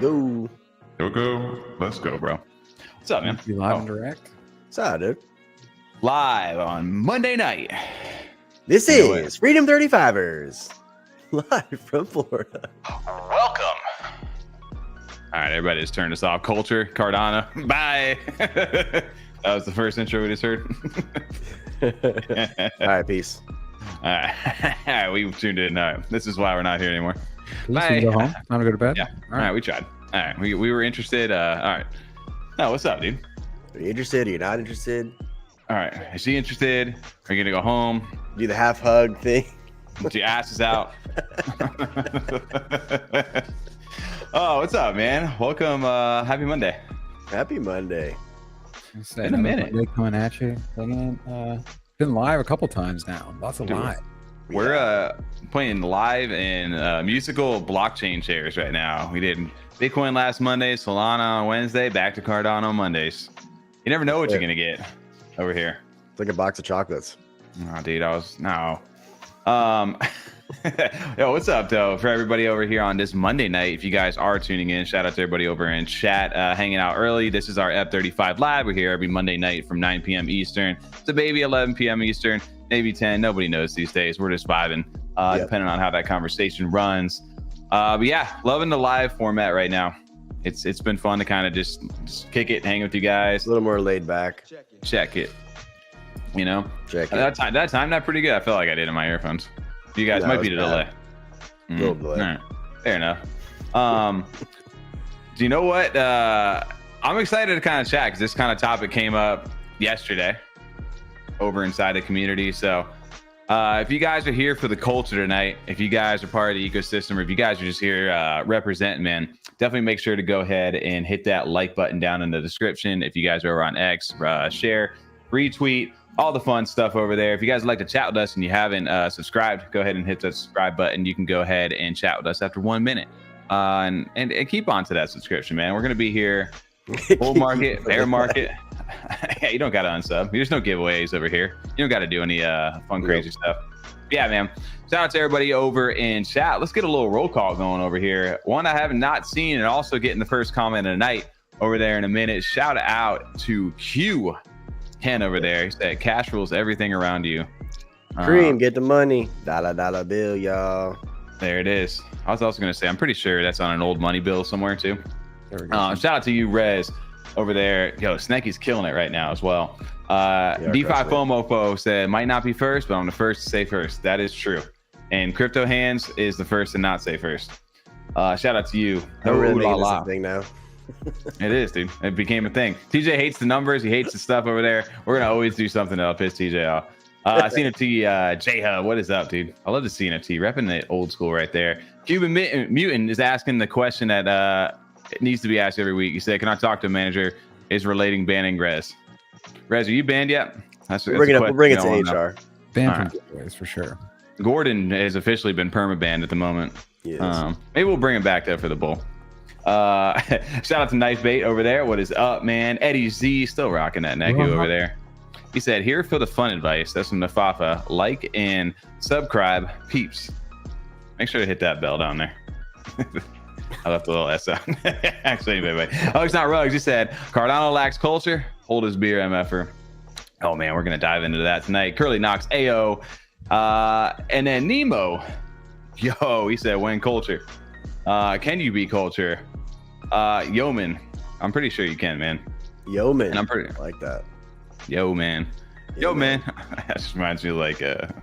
go. Go. Let's go, bro. What's up, man? You live and direct? What's up, dude? Live on Monday night. This is Freedom 35ers. Live from Florida. Welcome. All right, everybody just turn this off. Culture, Cardano. Bye. That was the first intro we just heard. All right, peace. All right, we tuned in. All right, this is why we're not here anymore. Bye. Go home. Time to go to bed. Yeah. All right, we tried. All right, we were interested. All right. No, what's up, dude? Are you interested? Are you not interested? All right. Is she interested? Are you gonna go home? Do the half hug thing. Put your asses out. Oh, what's up, man? Welcome. Happy Monday. Happy Monday. In a minute. Monday coming at you. Been live a couple times now. Lots of live. We're playing live in musical blockchain chairs right now. We did Bitcoin last Monday, Solana on Wednesday, back to Cardano on Mondays. You never know what you're gonna get over here. It's like a box of chocolates. Oh, dude, Yo, what's up, though, for everybody over here on this Monday night? If you guys are tuning in, shout out to everybody over in chat, hanging out early. This is our F35 Live. We're here every Monday night from 9 p.m. Eastern to maybe 11 p.m. Eastern, maybe 10. Nobody knows these days. We're just vibing, depending on how that conversation runs. But yeah, loving the live format right now. It's been fun to kind of just kick it, hang with you guys. A little more laid back. Check it. You know, Check it. That time not pretty good. I felt like I did in my earphones. You guys might be the delay. Little delay. All right. Fair enough. Do you know what? I'm excited to kind of chat because this kind of topic came up yesterday over inside the community. So if you guys are here for the culture tonight, if you guys are part of the ecosystem, or if you guys are just here representing, man, definitely make sure to go ahead and hit that like button down in the description. If you guys are over on X, share, retweet, all the fun stuff over there. If you guys would like to chat with us and you haven't subscribed, go ahead and hit the subscribe button. You can go ahead and chat with us after 1 minute, and keep on to that subscription, man. We're going to be here bull market, bear market. Yeah, you don't got to unsub. There's no giveaways over here. You don't got to do any fun, crazy stuff. Yeah, man. Shout out to everybody over in chat. Let's get a little roll call going over here. One I have not seen, and also getting the first comment of the night over there in a minute. Shout out to Q. Ken over there. He said cash rules everything around you. Cream, get the money. Dollar bill, y'all. There it is. I was also going to say, I'm pretty sure that's on an old money bill somewhere too. There we go. Shout out to you, Rez, over there. Yo, Snekkies killing it right now as well. DeFi FOMO said, might not be first, but I'm the first to say first. That is true. And Crypto Hands is the first to not say first. Shout out to you. I'm really making this a thing now. It is, dude. It became a thing. TJ hates the numbers. He hates the stuff over there. We're gonna always do something that'll piss TJ off. CNFT, J-Hub, what is up, dude? I love the CNFT, repping the old school right there. Cuban Mutant is asking the question that it needs to be asked every week. He said, "Can I talk to a manager? Is relating banning Rez? Rez, are you banned yet?" We'll bring it to HR. Banned from giveaways for sure. Gordon has officially been perma-banned at the moment. Yes. Maybe we'll bring him back there for the bowl. Shout out to Knife Bait over there. What is up, man? Eddie Z still rocking that Neku over there. He said, here for the fun advice. That's from NFAFA. Like and subscribe, peeps. Make sure to hit that bell down there. I left a little S out. Actually, anyway. Alex Not Rugs, he said, Cardano lacks culture. Hold his beer, MFer. Oh, man, we're going to dive into that tonight. Curly Knox, AO. And then Nemo. Yo, he said, when culture. Can you be culture? Yeoman. I'm pretty sure you can, man. Yeoman. And I'm pretty like that. Yo, man. Yo, man. That just reminds me of like the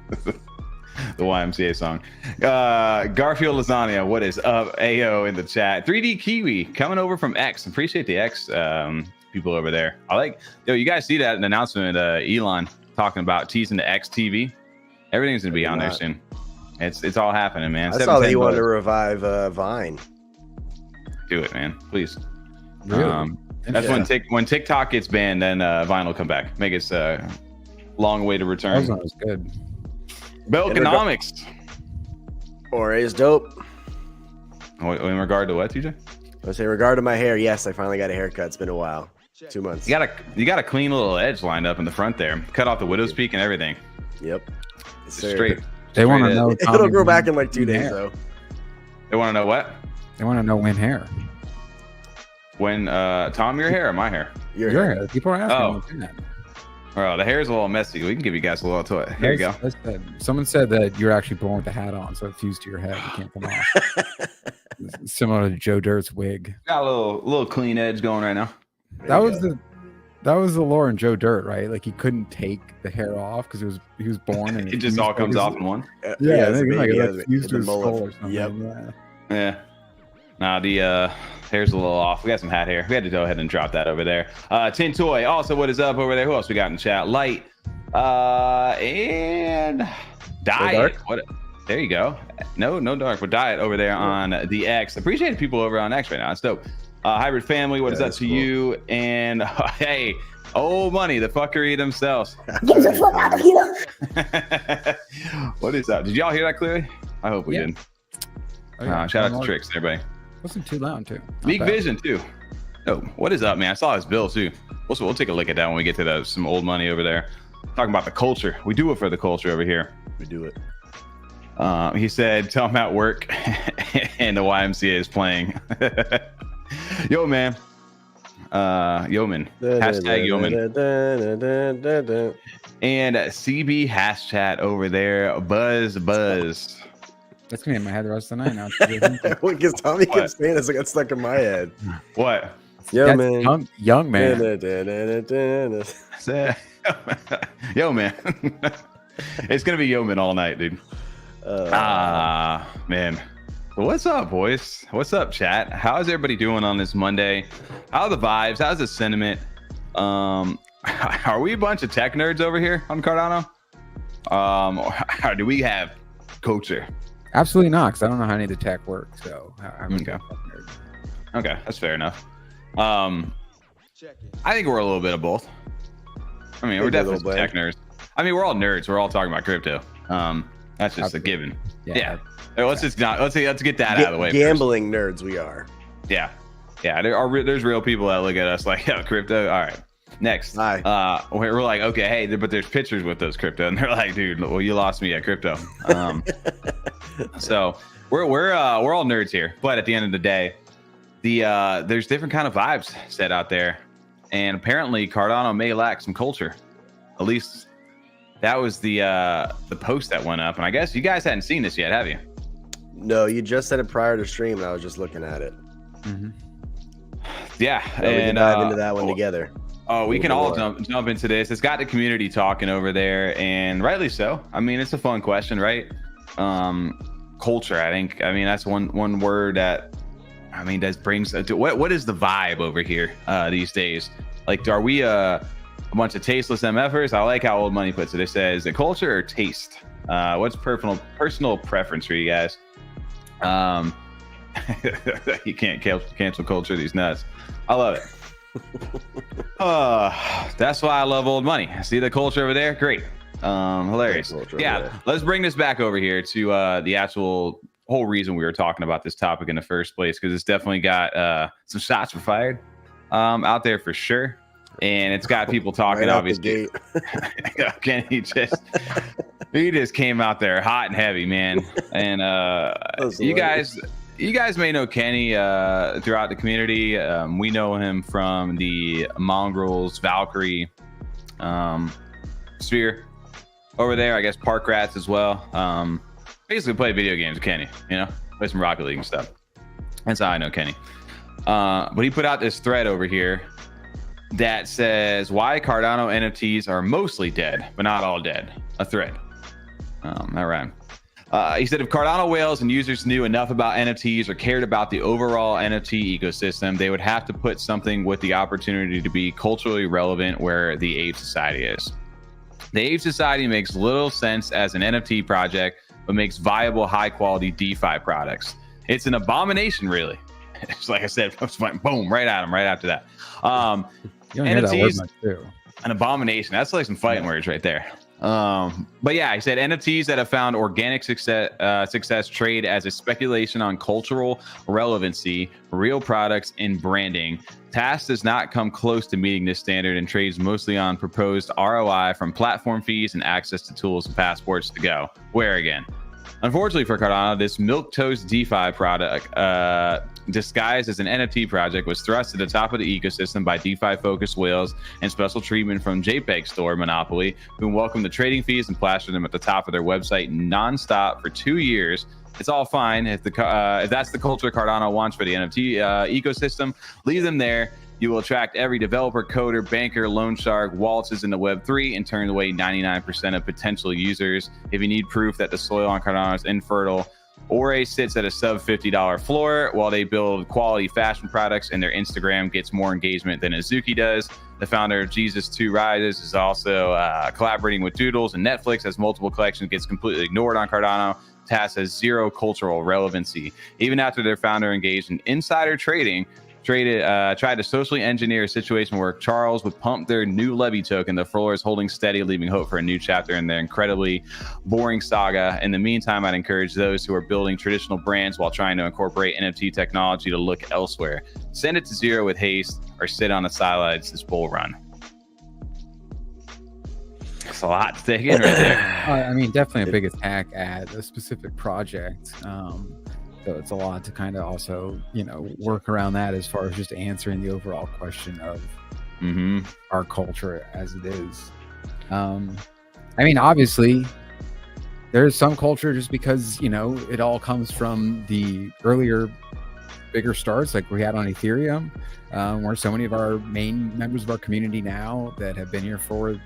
YMCA song. Garfield Lasagna, what is up? AO in the chat. 3D Kiwi coming over from X. Appreciate the X people over there. Yo, you guys see that announcement? Elon talking about teasing the X TV. Everything's gonna be on there soon. It's all happening, man. I saw that he wanted to revive Vine. Do it, man. Please. Really? That's when TikTok gets banned, then Vine will come back. Make its long way to return. That was good. Belkonomics. Or is dope. In regard to what, TJ? I say, regard to my hair, yes, I finally got a haircut. It's been a while. 2 months. You got a clean little edge lined up in the front there. Cut off the widow's peak and everything. Yep. Straight. They want to know. It'll grow back in like 2 days, though. They want to know what? They want to know Wen Hair. When Tom, your hair or my hair? Your hair. People are asking. Oh. Well, the hair is a little messy. We can give you guys a little toy. Here you go. Someone said that you're actually born with the hat on, so it fused to your head. You can't come off. Similar to Joe Dirt's wig. Got a little clean edge going right now. That was the lore in Joe Dirt, right? Like he couldn't take the hair off because he was born and it just all comes off in one. Yeah, I think like fused to his skull or something. Yep. Yeah. Now the hair's a little off. We got some hat hair. We had to go ahead and drop that over there. Tin Toy. Also, what is up over there? Who else we got in chat? Light. And Diet. What? There you go. No dark, but Diet over there on the X. Appreciate people over on X right now. It's dope. Hybrid Family. What is that to you? And hey, old money, the fuckery themselves. Get the fuck out of here. What is that? Did y'all hear that clearly? I hope we did. Oh, yeah. Shout out to Tricks, everybody. Wasn't too loud too. Meek Vision too. Oh, what is up, man? I saw his bill too. We'll take a look at that when we get to some old money over there. Talking about the culture. We do it for the culture over here. We do it. He said, tell him at work and the YMCA is playing. Yo, man. Yeoman. Hashtag Yeoman. And CB hash chat over there. Buzz. That's gonna be in my head the rest of the night now. Because Tommy kept saying this, I got stuck in my head. What? Yo, man. Young man. Yo, man. It's gonna be Yeoman all night, dude. Man. What's up, boys? What's up, chat? How's everybody doing on this Monday? How are the vibes? How's the sentiment? Are we a bunch of tech nerds over here on Cardano? Or do we have culture? Absolutely not, because I don't know how any of the tech works. So I'm okay, that's fair enough. I think we're a little bit of both. I mean, we're definitely tech nerds. I mean, we're all nerds. We're all talking about crypto. That's just a given. Yeah. Let's get that out of the way. Gambling nerds, we are. Yeah. There's real people that look at us like, yeah, crypto. All right. Next. Hi. We're like, okay, hey, but there's pictures with those crypto, and they're like, dude, well, you lost me at crypto. So we're all nerds here, but at the end of the day, there's different kind of vibes set out there, and apparently Cardano may lack some culture. At least that was the post that went up, and I guess you guys hadn't seen this yet, have you? No, you just said it prior to stream, and I was just looking at it. Mm-hmm. Yeah, so we can dive into that one together. Oh, we can all jump into this. It's got the community talking over there, and rightly so. I mean, it's a fun question, right? Culture, I think. I mean, that's one word that, I mean, that brings. What is the vibe over here these days? Like, are we a bunch of tasteless MFers? I like how Old Money puts it. It says, the culture or taste? What's personal preference for you guys? You can't cancel culture. These nuts. I love it. That's why I love Old Money. See the culture over there? Great. Hilarious. Yeah, let's bring this back over here to the actual whole reason we were talking about this topic in the first place, because it's definitely got some shots were fired out there for sure, and it's got people talking right obviously. Kenny he just came out there hot and heavy, man. And you guys may know Kenny throughout the community. We know him from the Mongrels, VALKRY sphere over there. I guess Park Rats as well. Basically play video games with Kenny, play some Rocket League and stuff. That's how I know Kenny. But he put out this thread over here that says why Cardano NFTs are mostly dead, but not all dead. A thread. All right. He said if Cardano whales and users knew enough about NFTs or cared about the overall NFT ecosystem, they would have to put something with the opportunity to be culturally relevant where the Ape Society is. The Ape Society makes little sense as an NFT project, but makes viable, high-quality DeFi products. It's an abomination, really. It's like I said, boom, right at him right after that. NFTs, an abomination. That's like some fighting words right there. But yeah, he said NFTs that have found organic success trade as a speculation on cultural relevancy, real products, and branding. TAS does not come close to meeting this standard and trades mostly on proposed ROI from platform fees and access to tools and passports to go. Where again? Unfortunately for Cardano, this milquetoast DeFi product, disguised as an NFT project, was thrust to the top of the ecosystem by DeFi-focused whales and special treatment from JPEG store Monopoly, who welcomed the trading fees and plastered them at the top of their website nonstop for 2 years. It's all fine if that's the culture Cardano wants for the NFT ecosystem. Leave them there. You will attract every developer, coder, banker, loan shark, waltzes into Web3 and turn away 99% of potential users. If you need proof that the soil on Cardano is infertile, Ore sits at a sub $50 floor while they build quality fashion products, and their Instagram gets more engagement than Azuki does. The founder of Jesus 2 Rises is also collaborating with Doodles, and Netflix has multiple collections, gets completely ignored on Cardano. TAS has zero cultural relevancy. Even after their founder engaged in insider trading, tried to socially engineer a situation where Charles would pump their new Levy token. The floor is holding steady, leaving hope for a new chapter in their incredibly boring saga. In the meantime, I'd encourage those who are building traditional brands while trying to incorporate NFT technology to look elsewhere. Send it to zero with haste or sit on the sidelines this bull run. It's a lot to take in right there. I mean, definitely a big attack at a specific project. So it's a lot to kind of also, work around that as far as just answering the overall question of our culture as it is. I mean, obviously, there's some culture just because, it all comes from the earlier, bigger starts like we had on Ethereum, where so many of our main members of our community now that have been here for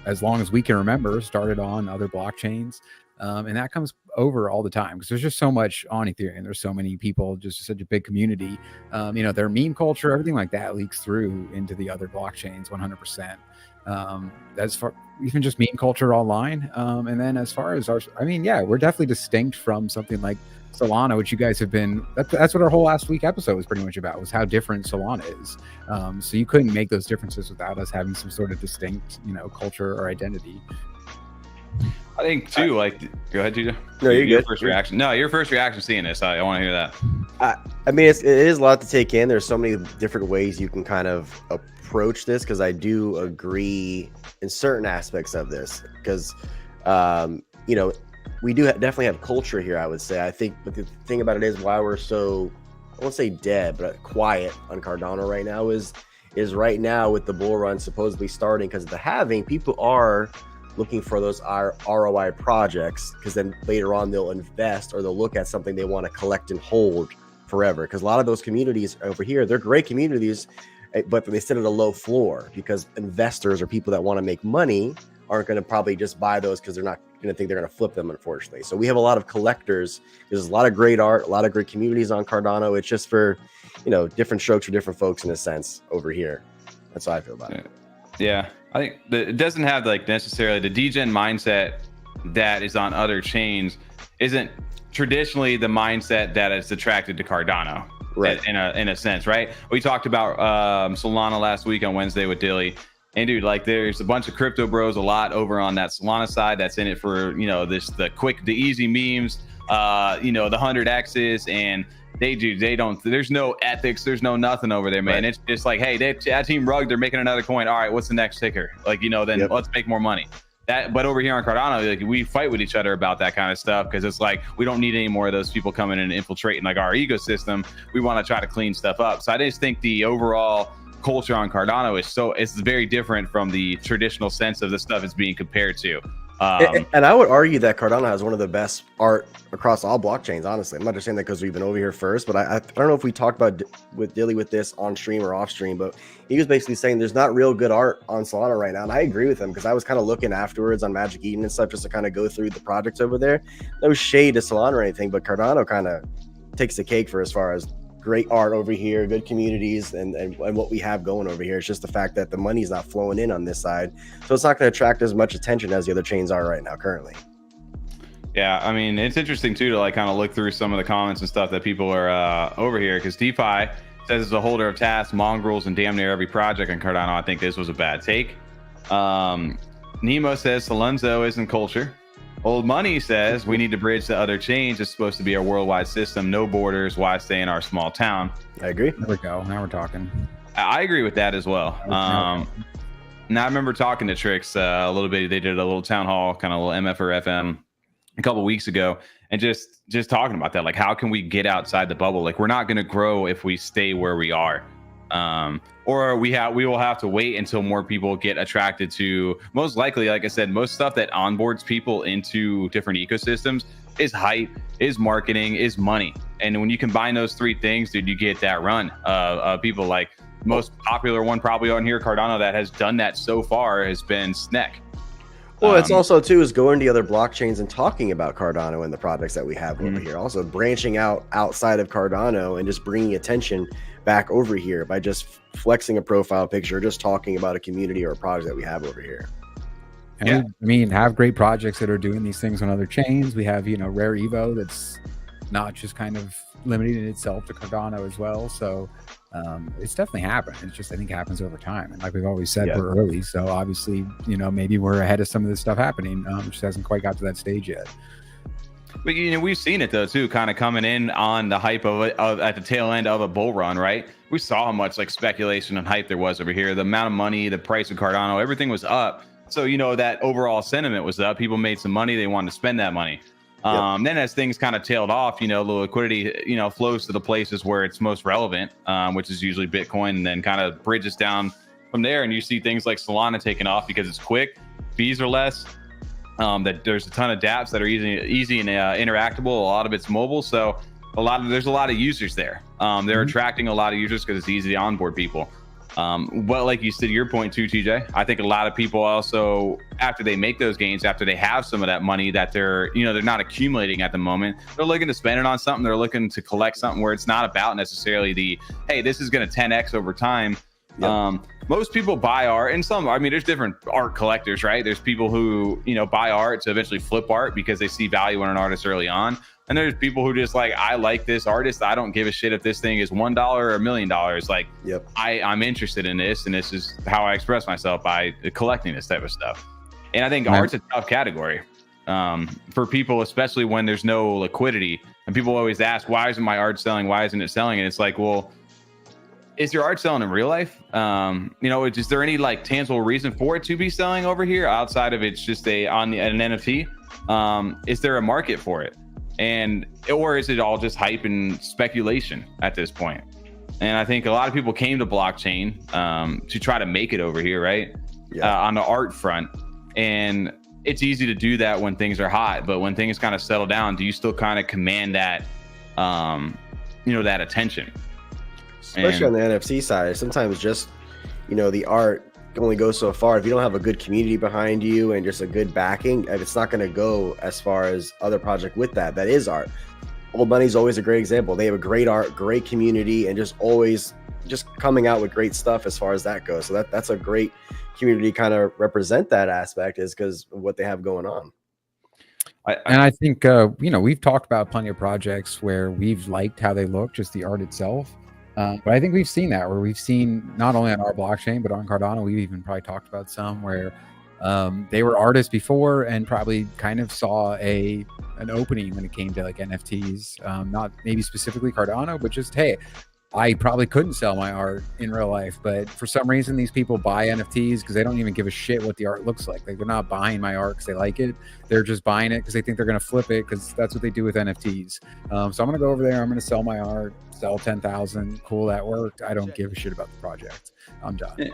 as long as we can remember started on other blockchains. And that comes over all the time because there's just so much on Ethereum. There's so many people, just such a big community. Their meme culture, everything like that leaks through into the other blockchains 100%. As far even just meme culture online. And then as far as we're definitely distinct from something like Solana, which you guys have been, that's what our whole last week episode was pretty much about, was how different Solana is. So you couldn't make those differences without us having some sort of distinct, culture or identity. I think too, go ahead, Tito. No, you're your good. First reaction. No, your first reaction seeing this. I want to hear that. I mean, it is a lot to take in. There's so many different ways you can kind of approach this, because I do agree in certain aspects of this, because, we do definitely have culture here, I would say. I think, but the thing about it is why we're so, I won't say dead, but quiet on Cardano right now is right now with the bull run supposedly starting because of the halving, people are looking for those ROI projects, because then later on they'll invest or they'll look at something they want to collect and hold forever. Because a lot of those communities over here, they're great communities, but they sit at a low floor because investors or people that want to make money aren't going to probably just buy those because they're not going to think they're going to flip them, unfortunately. So we have a lot of collectors. There's a lot of great art, a lot of great communities on Cardano. It's just for, different strokes for different folks in a sense over here. That's how I feel about it. Yeah. I think it doesn't have necessarily the degen mindset that is on other chains isn't traditionally the mindset that is attracted to Cardano, right? In a sense, right? We talked about Solana last week on Wednesday with Dilly, and dude, there's a bunch of crypto bros a lot over on that Solana side that's in it for the easy memes, the 100x's, and they don't, there's no ethics, there's no nothing over there, man. Right. It's just like, hey, that team Rug, they're making another coin. All right, what's the next ticker? Then let's make more money. But over here on Cardano, we fight with each other about that kind of stuff, because it's like we don't need any more of those people coming in and infiltrating our ecosystem. We want to try to clean stuff up. So I just think the overall culture on Cardano it's very different from the traditional sense of the stuff it's being compared to. And I would argue that Cardano has one of the best art across all blockchains, honestly. I'm not just saying that because we've been over here first, but I don't know if we talked about with Dilly with this on stream or off stream, but he was basically saying there's not real good art on Solana right now. And I agree with him, because I was kind of looking afterwards on Magic Eden and stuff just to kind of go through the projects over there. No shade to Solana or anything, but Cardano kind of takes the cake for as far as great art over here, good communities, and what we have going over here. It's just the fact that the money's not flowing in on this side, so it's not going to attract as much attention as the other chains are right now currently. Yeah, I mean, it's interesting too to kind of look through some of the comments and stuff that people are over here, because DeFi says it's a holder of tasks, mongrels, and damn near every project on Cardano. I think this was a bad take. Nemo says Salunzo isn't culture. Old Money says we need to bridge to other chains. It's supposed to be a worldwide system, no borders. Why stay in our small town? I agree. There we go. Now we're talking. I agree with that as well. Now I remember talking to Trix a little bit. They did a little town hall, kind of a little MF or FM a couple of weeks ago, and just talking about that, like, how can we get outside the bubble? Like, we're not going to grow if we stay where we are, or we will have to wait until more people get attracted to, most likely, like I said, most stuff that onboards people into different ecosystems is hype, is marketing, is money. And when you combine those three things, dude, you get that run of people. Like, most popular one probably on here, Cardano, that has done that so far has been SNEK. Well, it's also too is going to other blockchains and talking about Cardano and the projects that we have over here. Also branching out outside of Cardano and just bringing attention back over here by just flexing a profile picture, just talking about a community or a project that we have over here. And we, have great projects that are doing these things on other chains. We have, Rare Evo that's not just kind of limiting itself to Cardano as well. So it's definitely happened. It's just, I think, happens over time. And like we've always said, we're early. So obviously, maybe we're ahead of some of this stuff happening. Just hasn't quite got to that stage yet. But we've seen it though too, kind of coming in on the hype of it at the tail end of a bull run, right? We saw how much like speculation and hype there was over here. The amount of money, the price of Cardano, everything was up. So that overall sentiment was up. People made some money. They wanted to spend that money. Then as things kind of tailed off, the liquidity, flows to the places where it's most relevant, which is usually Bitcoin, and then kind of bridges down from there. And you see things like Solana taking off because it's quick, fees are less, that there's a ton of dApps that are easy and interactable. A lot of it's mobile. So there's a lot of users there. They're attracting a lot of users because it's easy to onboard people. Well, like you said, your point too, TJ, I think a lot of people also, after they make those gains, after they have some of that money that they're not accumulating at the moment, they're looking to spend it on something. They're looking to collect something where it's not about necessarily hey, this is going to 10x over time. Most people buy art, and there's different art collectors, right? There's people who, buy art to eventually flip art because they see value in an artist early on. And there's people who just like, I like this artist. I don't give a shit if this thing is $1 or $1 million. Like, I'm interested in this, and this is how I express myself by collecting this type of stuff. And I think art's a tough category for people, especially when there's no liquidity. And people always ask, why isn't my art selling? Why isn't it selling? And it's like, well, is your art selling in real life? Is there any like tangible reason for it to be selling over here outside of it's just an NFT? Is there a market for it? Or is it all just hype and speculation at this point? And I think a lot of people came to blockchain to try to make it over here, right? On the art front. And it's easy to do that when things are hot, but when things kind of settle down, do you still kind of command that, that attention? Especially on the NFC side, sometimes just, the art only goes so far. If you don't have a good community behind you and just a good backing, it's not going to go as far as other project with that is art. Old Money's always a great example. They have a great art, great community, and just always just coming out with great stuff as far as that goes. So that's a great community kind of represent that aspect, is because of what they have going on. I think, we've talked about plenty of projects where we've liked how they look, just the art itself. But I think we've seen that, where we've seen not only on our blockchain, but on Cardano, we've even probably talked about some where they were artists before and probably kind of saw an opening when it came to like NFTs, not maybe specifically Cardano, but just, hey, I probably couldn't sell my art in real life, but for some reason these people buy NFTs because they don't even give a shit what the art looks like. Like, they're not buying my art because they like it. They're just buying it because they think they're going to flip it, because that's what they do with NFTs. So I'm going to go over there. I'm going to sell my art, sell 10,000. Cool, that worked. I don't give a shit about the project. I'm done.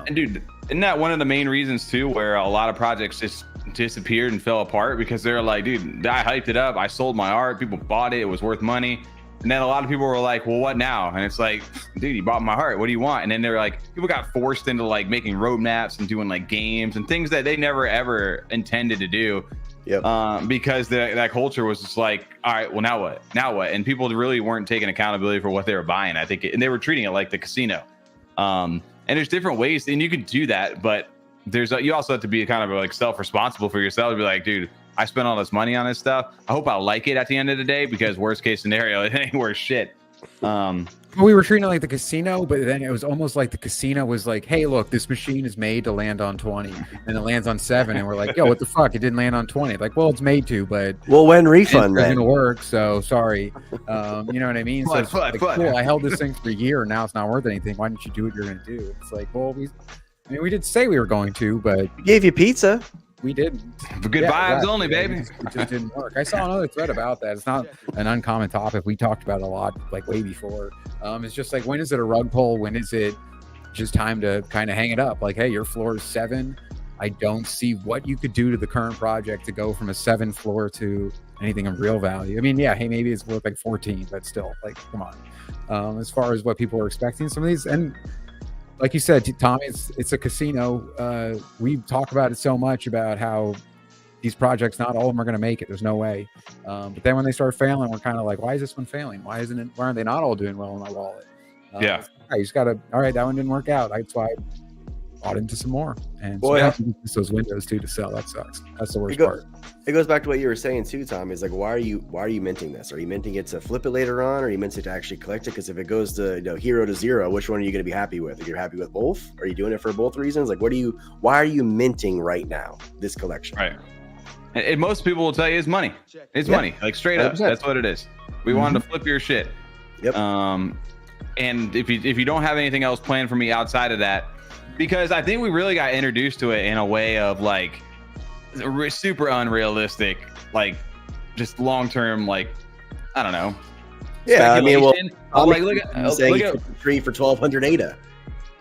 And dude, isn't that one of the main reasons too, where a lot of projects just disappeared and fell apart? Because they're like, dude, I hyped it up. I sold my art. People bought it. It was worth money. And then a lot of people were like, well, what now? And it's like, dude, you bought my heart. What do you want? And then they're like, people got forced into like making roadmaps and doing like games and things that they never ever intended to do. Because that culture was just like, all right, well, now what? Now what? And people really weren't taking accountability for what they were buying. I think, and they were treating it like the casino. And there's different ways, and you can do that, but you also have to be kind of like self-responsible for yourself to be like, dude, I spent all this money on this stuff. I hope I like it at the end of the day, because worst case scenario, it ain't worth shit. We were treating it like the casino, but then it was almost like the casino was like, hey, look, this machine is made to land on 20, and it lands on 7, and we're like, yo, what the fuck? It didn't land on 20. Like, well, it's made to, but when refund, it's gonna work, so sorry. You know what I mean? So it's like, cool, I held this thing for a year, and now it's not worth anything. Why didn't you do what you're gonna do? It's like, well, we did say we were going to, but we gave you pizza. we didn't. Good vibes only, baby. It just didn't work. I saw another thread about that. It's not an uncommon topic. We talked about it a lot, like way before. It's just like, when is it a rug pull? When is it just time to kind of hang it up? Like, hey, your floor is 7. I don't see what you could do to the current project to go from a 7 floor to anything of real value. I mean, yeah, hey, maybe it's worth like 14, but still, like, come on. As far as what people are expecting, some of these, and like you said, Tommy, it's a casino. We talk about it so much about how these projects, not all of them are going to make it. There's no way. But then when they start failing, we're kind of like, why is this one failing? Why aren't they not all doing well in my wallet? Yeah. You just got to, all right, that one didn't work out. That's why I bought into some more. And Boy, so those windows too to sell. That sucks. That's the worst part. It goes back to what you were saying too, Tom. Is like, why are you minting this? Are you minting it to flip it later on, or are you minting it to actually collect it? Because if it goes to hero to zero, which one are you going to be happy with? If you're happy with both, are you doing it for both reasons? Like, why are you minting right now this collection? Right. And most people will tell you it's money. It's money, like straight up. 100%. That's what it is. We wanted to flip your shit. Yep. And if you don't have anything else planned for me outside of that, because I think we really got introduced to it in a way of like super unrealistic, like just long term, like I don't know. Yeah, I mean, well, like look at 3 for 1,200 ADA.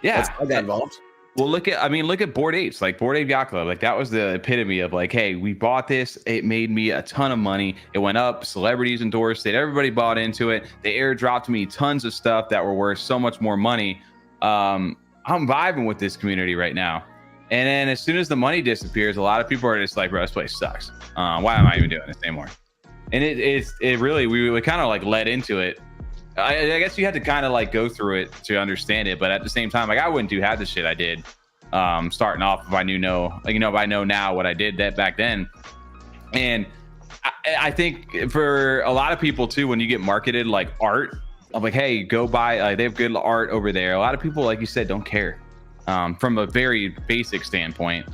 Yeah, I got involved. Well, look at Bored Apes, like Bored Ape Yacht Club. Like that was the epitome of like, hey, we bought this. It made me a ton of money. It went up. Celebrities endorsed it. Everybody bought into it. They airdropped me tons of stuff that were worth so much more money. I'm vibing with this community right now. And then as soon as the money disappears, a lot of people are just like, bro, this place sucks. Why am I even doing this anymore? And it really, we kind of like led into it. I guess you had to kind of like go through it to understand it, but at the same time, like I wouldn't do half the shit I did starting off if I if I know now what I did that back then. And I think for a lot of people too, when you get marketed like art, I'm like, hey, go buy, they have good art over there. A lot of people, like you said, don't care from a very basic standpoint.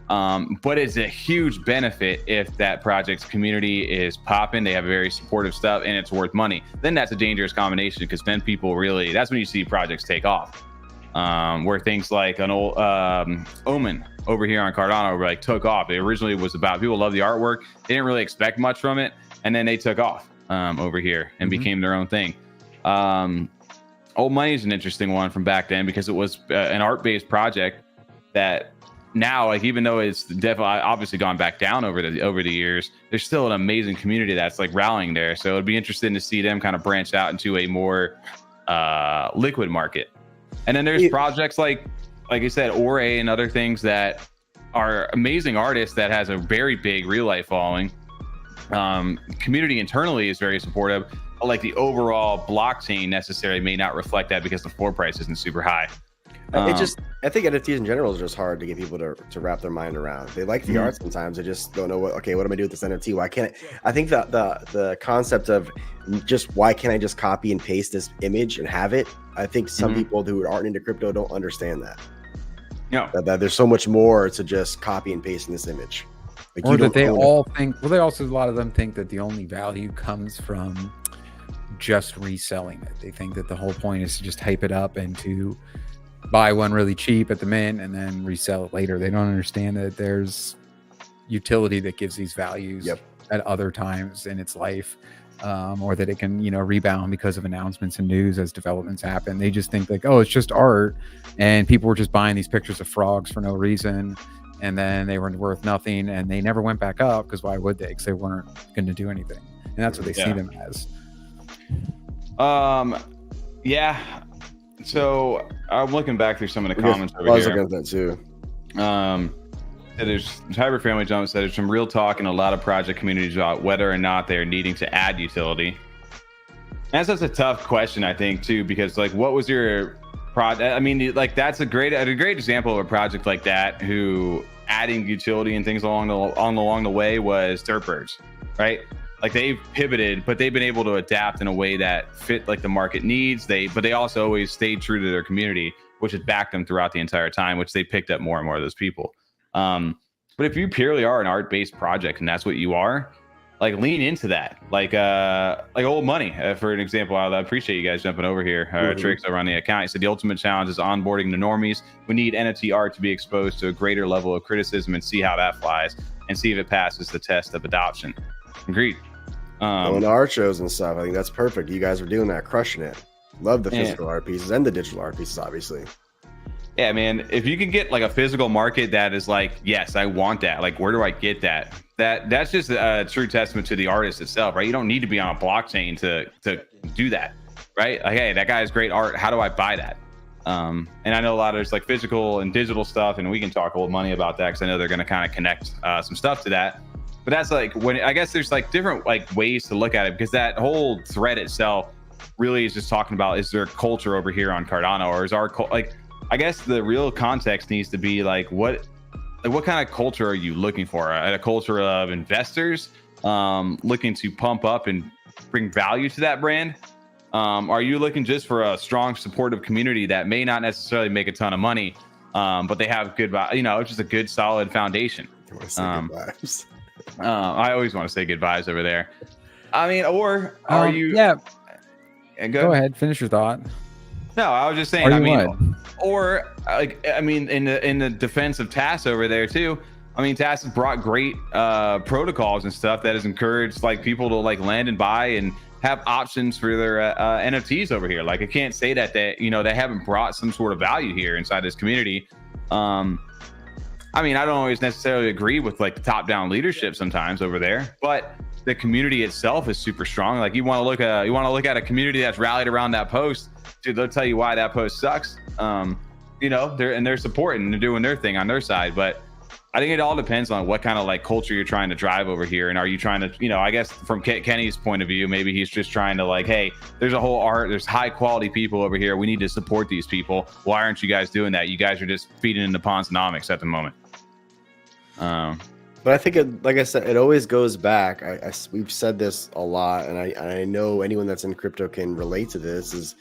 But it's a huge benefit if that project's community is popping, they have very supportive stuff, and it's worth money. Then that's a dangerous combination, because then people really, that's when you see projects take off. Where things like an old OMEN over here on Cardano like took off. It originally was about, people love the artwork, they didn't really expect much from it, and then they took off over here and became their own thing. Old Money is an interesting one from back then, because it was an art-based project that now, like, even though it's definitely obviously gone back down over the years, there's still an amazing community that's like rallying there. So it'd be interesting to see them kind of branch out into a more liquid market. And then there's projects like I said, Ore and other things that are amazing artists that has a very big real life following. Community internally is very supportive. Like the overall blockchain necessarily may not reflect that, because the floor price isn't super high. I think NFTs in general is just hard to get people to wrap their mind around. They like the art sometimes. They just don't know what am I doing with this NFT? Why can't I think that the concept of just why can't I just copy and paste this image and have it? I think some people who aren't into crypto don't understand that. Yeah. That there's so much more to just copy and paste in this image. Like, or that they all think, well, they also, a lot of them think that the only value comes from just reselling it. They think that the whole point is to just hype it up and to buy one really cheap at the mint and then resell it later. They don't understand that there's utility that gives these values at other times in its life, or that it can, rebound because of announcements and news as developments happen. They just think like, oh, it's just art, and people were just buying these pictures of frogs for no reason, and then they were worth nothing, and they never went back up, because why would they? Because they weren't going to do anything, and that's what they see them as. Yeah. So I'm looking back through some of the comments over here. I was looking at that too. There's Cyber Family Jump said there's some real talk in a lot of project communities about whether or not they're needing to add utility. And that's a tough question, I think, too, because like, what was your project? I mean, like that's a great example of a project like that who adding utility and things along the way was Dirtbirds, right? Like they've pivoted, but they've been able to adapt in a way that fit like the market needs. But they also always stayed true to their community, which has backed them throughout the entire time, which they picked up more and more of those people. But if you purely are an art-based project and that's what you are, like lean into that, like old money for an example. I appreciate you guys jumping over here. Tricks over on the account, he said the ultimate challenge is onboarding the normies. We need NFT art to be exposed to a greater level of criticism and see how that flies and see if it passes the test of adoption. Agreed. Going to art shows and stuff, I think that's perfect. You guys are doing that, crushing it. Love the physical art pieces and the digital art pieces, obviously. Yeah, man, if you can get like a physical market that is like, yes, I want that, like, where do I get that? That's just a true testament to the artist itself, right? You don't need to be on a blockchain to do that, right? Like, hey, that guy has great art. How do I buy that? And I know a lot of there's like physical and digital stuff, and we can talk old money about that because I know they're going to kind of connect some stuff to that. But that's like when I guess there's like different like ways to look at it, because that whole thread itself really is just talking about, is there culture over here on Cardano, or is our like, I guess the real context needs to be like what kind of culture are you looking for? A culture of investors looking to pump up and bring value to that brand? Are you looking just for a strong supportive community that may not necessarily make a ton of money, but they have good, just a good solid foundation? I want to say good vibes. I always want to say good vibes over there. I mean, or are you? Yeah. Go ahead. Finish your thought. No, I was just saying. In the defense of TAS over there too. I mean, TAS has brought great protocols and stuff that has encouraged like people to like land and buy and have options for their NFTs over here. Like, I can't say that they haven't brought some sort of value here inside this community. I mean, I don't always necessarily agree with like the top-down leadership sometimes over there, but the community itself is super strong. Like, you want to look at a community that's rallied around that post, dude. They'll tell you why that post sucks. They're supporting, they're doing their thing on their side, but I think it all depends on what kind of like culture you're trying to drive over here. And are you trying to, I guess from Kenny's point of view, maybe he's just trying to like, hey, there's a whole there's high quality people over here. We need to support these people. Why aren't you guys doing that? You guys are just feeding into Ponzonomics at the moment. But I think, like I said, it always goes back. We've said this a lot, and I know anyone that's in crypto can relate to this. Is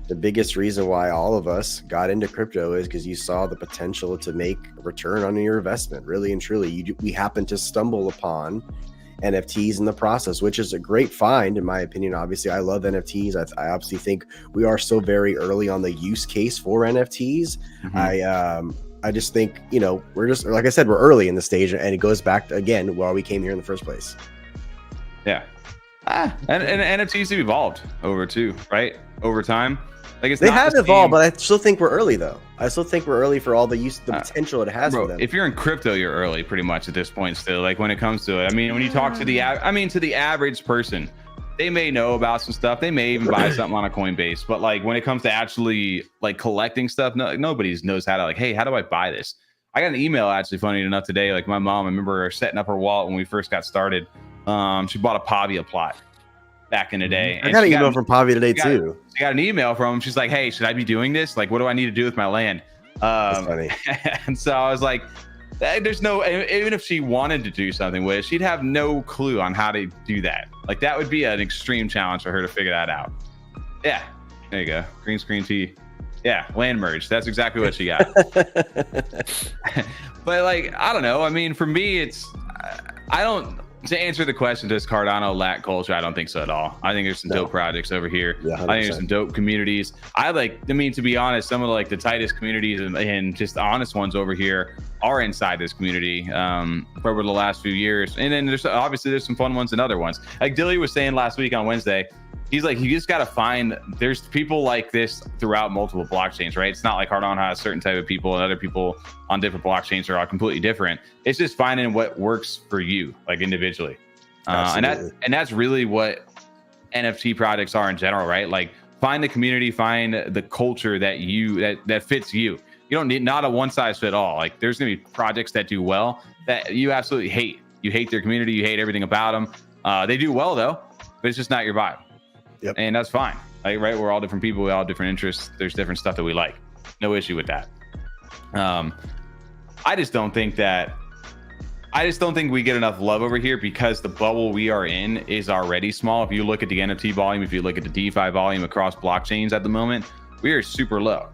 the biggest reason why all of us got into crypto is because you saw the potential to make a return on your investment. Really and truly, we happened to stumble upon NFTs in the process, which is a great find, in my opinion. Obviously, I love NFTs. I obviously think we are so very early on the use case for NFTs. I just think, we're just, like I said, we're early in the stage, and it goes back to, again, why we came here in the first place. Yeah. And NFTs have evolved over time. Like, they have evolved, but I still think we're early though. I still think we're early for all the potential it has for them. If you're in crypto, you're early pretty much at this point still, like when it comes to it. I mean, when you talk to the average person, they may know about some stuff. They may even buy something on a Coinbase, but like when it comes to actually like collecting stuff, nobody knows how to like, hey, how do I buy this? I got an email actually, funny enough, today. Like, my mom, I remember her setting up her wallet when we first got started. She bought a Pavia plot back in the day. I got an email from Pavia today too. She got an email from him. She's like, hey, should I be doing this? Like, what do I need to do with my land? That's funny. And so I was like, there's no, even if she wanted to do something with it, she'd have no clue on how to do that. Like, that would be an extreme challenge for her to figure that out. Yeah, there you go. Green screen T. Yeah, land merge. That's exactly what she got. But like, I don't know. I mean, for me, to answer the question, does Cardano lack culture? I don't think so at all. I think there's some dope projects over here. Yeah, I think there's some dope communities. To be honest, some of the tightest communities and just the honest ones over here are inside this community over the last few years. And then there's some fun ones and other ones. Like Dilly was saying last week on Wednesday, he's like, you just got to find, there's people like this throughout multiple blockchains, right? It's not like Cardano has a certain type of people and other people on different blockchains are all completely different. It's just finding what works for you, like individually. And that's really what NFT projects are in general, right? Like, find the community, find the culture that fits you. You don't need, not a one size fit all. Like, there's gonna be projects that do well that you absolutely hate. You hate their community, you hate everything about them. They do well though, but it's just not your vibe. Yep. And that's fine. Like, right, we're all different people, we all have different interests. There's different stuff that we like. No issue with that. I just don't think we get enough love over here because the bubble we are in is already small. If you look at the NFT volume, if you look at the DeFi volume across blockchains at the moment, we are super low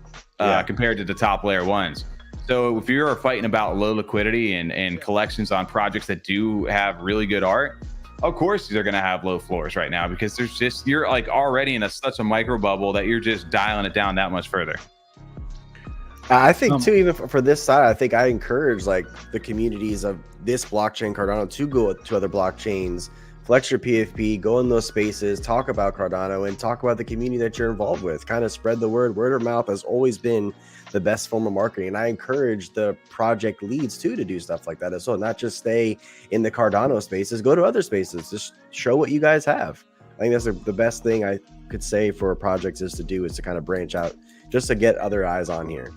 compared to the top layer ones. So if you're fighting about low liquidity and collections on projects that do have really good art, of course they're going to have low floors right now because there's just, you're like already in such a micro bubble that you're just dialing it down that much further. I think too, even for this side, I think I encourage like the communities of this blockchain Cardano to go to other blockchains, flex your PFP, go in those spaces, talk about Cardano and talk about the community that you're involved with, kind of spread the word. Word of mouth has always been the best form of marketing. And I encourage the project leads too to do stuff like that as well. Not just stay in the Cardano spaces, go to other spaces, just show what you guys have. I think that's the best thing I could say for projects is to kind of branch out just to get other eyes on here.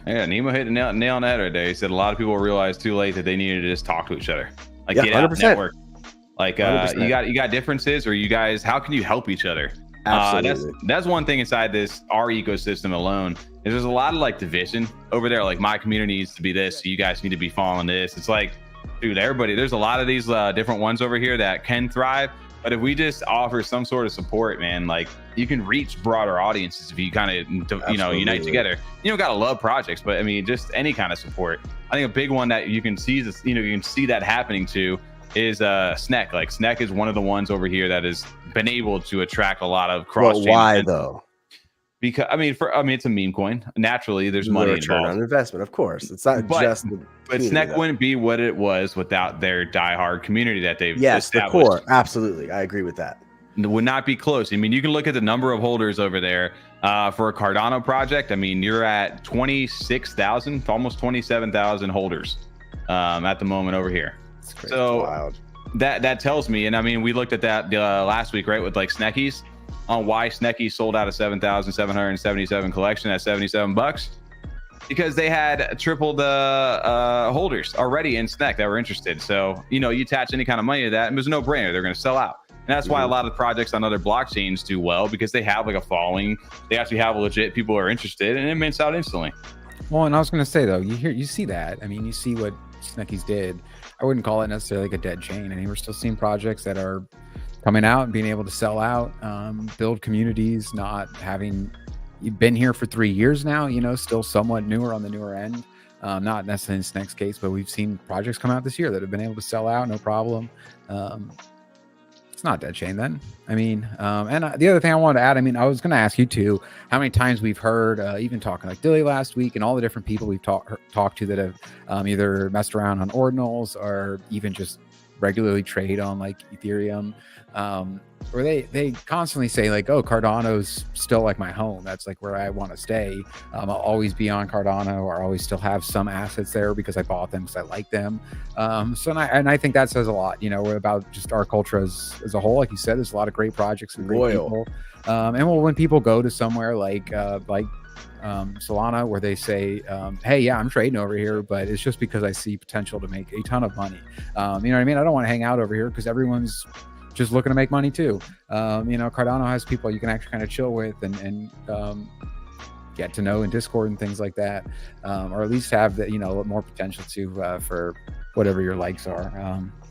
Yeah, Nemo hit the nail on the head right there. He said a lot of people realized too late that they needed to just talk to each other, like get out, network. Like you got differences, or you guys, how can you help each other? Absolutely. That's one thing inside our ecosystem alone is there's a lot of like division over there. Like my community needs to be this, so you guys need to be following this. It's like, dude, everybody, there's a lot of these different ones over here that can thrive. But if we just offer some sort of support, man, like you can reach broader audiences if you kind of, unite together. You don't gotta love projects, but I mean, just any kind of support. I think a big one that you can see this, you can see that happening too is SNEK. Like SNEK is one of the ones over here that has been able to attract a lot of cross. Well, why though? Because it's a meme coin. Naturally, there's money return involved. On investment, of course. It's not just. But SNEK wouldn't be what it was without their diehard community that they've established. The core. Absolutely, I agree with that. It would not be close. I mean, you can look at the number of holders over there for a Cardano project. I mean, you're at 26,000, almost 27,000 holders at the moment over here. That's crazy. So wild. That tells me, and I mean, we looked at that last week, right, with like Snekkies on why Snekkies sold out of 7,777 collection at $77. Because they had triple the holders already in SNEK that were interested. So, you attach any kind of money to that, and it was a no-brainer. They're going to sell out. And that's why a lot of projects on other blockchains do well, because they have like a following. They actually have legit people who are interested, and it mints out instantly. Well, and I was going to say, though, you see that. I mean, you see what Snekkies did. I wouldn't call it necessarily like a dead chain. I mean, we're still seeing projects that are coming out and being able to sell out, build communities, not having... You've been here for 3 years now, still somewhat newer on the newer end. Not necessarily in SNEK's case, but we've seen projects come out this year that have been able to sell out, no problem. It's not dead chain then. I mean, and the other thing I wanted to add, I mean, I was going to ask you too, how many times we've heard, even talking like Dilly last week and all the different people we've talked to that have either messed around on ordinals or even just regularly trade on like Ethereum, where they constantly say like, oh, Cardano's still like my home. That's like where I want to stay. I'll always be on Cardano, or I'll always still have some assets there because I bought them because I like them. I think that says a lot, about just our culture as a whole. Like you said, there's a lot of great projects and great people. When people go to somewhere like Solana, where they say, hey, yeah, I'm trading over here, but it's just because I see potential to make a ton of money. You know what I mean? I don't want to hang out over here because everyone's just looking to make money too. Cardano has people you can actually kind of chill with and get to know in Discord and things like that, or at least have the, more potential to for whatever your likes are.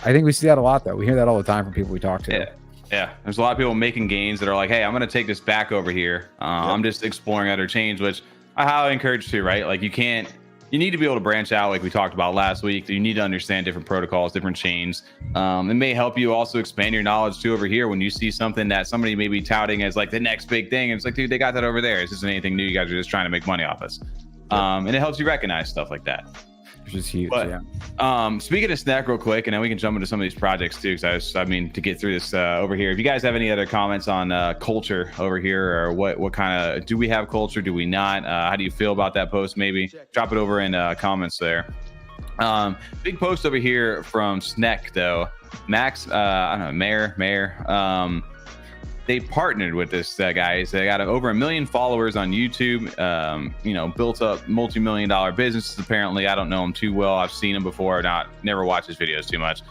I think we see that a lot, though. We hear that all the time from people we talk to. Yeah, there's a lot of people making gains that are like, hey, I'm going to take this back over here. I'm just exploring other chains, which I highly encourage too, right? Like you need to be able to branch out, like we talked about last week. You need to understand different protocols, different chains. It may help you also expand your knowledge too over here when you see something that somebody may be touting as like the next big thing. And it's like, dude, they got that over there. This isn't anything new. You guys are just trying to make money off us. And it helps you recognize stuff like that. Which is huge. But, speaking of SNEK real quick, and then we can jump into some of these projects too, because to get through this over here. If you guys have any other comments on culture over here, or what kind of, do we have culture? Do we not? How do you feel about that post? Maybe drop it over in comments there. Big post over here from SNEK though. Max, I don't know, Mayor. They partnered with this guys. They got over 1 million followers on YouTube. Built up multi-million-dollar businesses. Apparently, I don't know him too well. I've seen him before. Never watched his videos too much.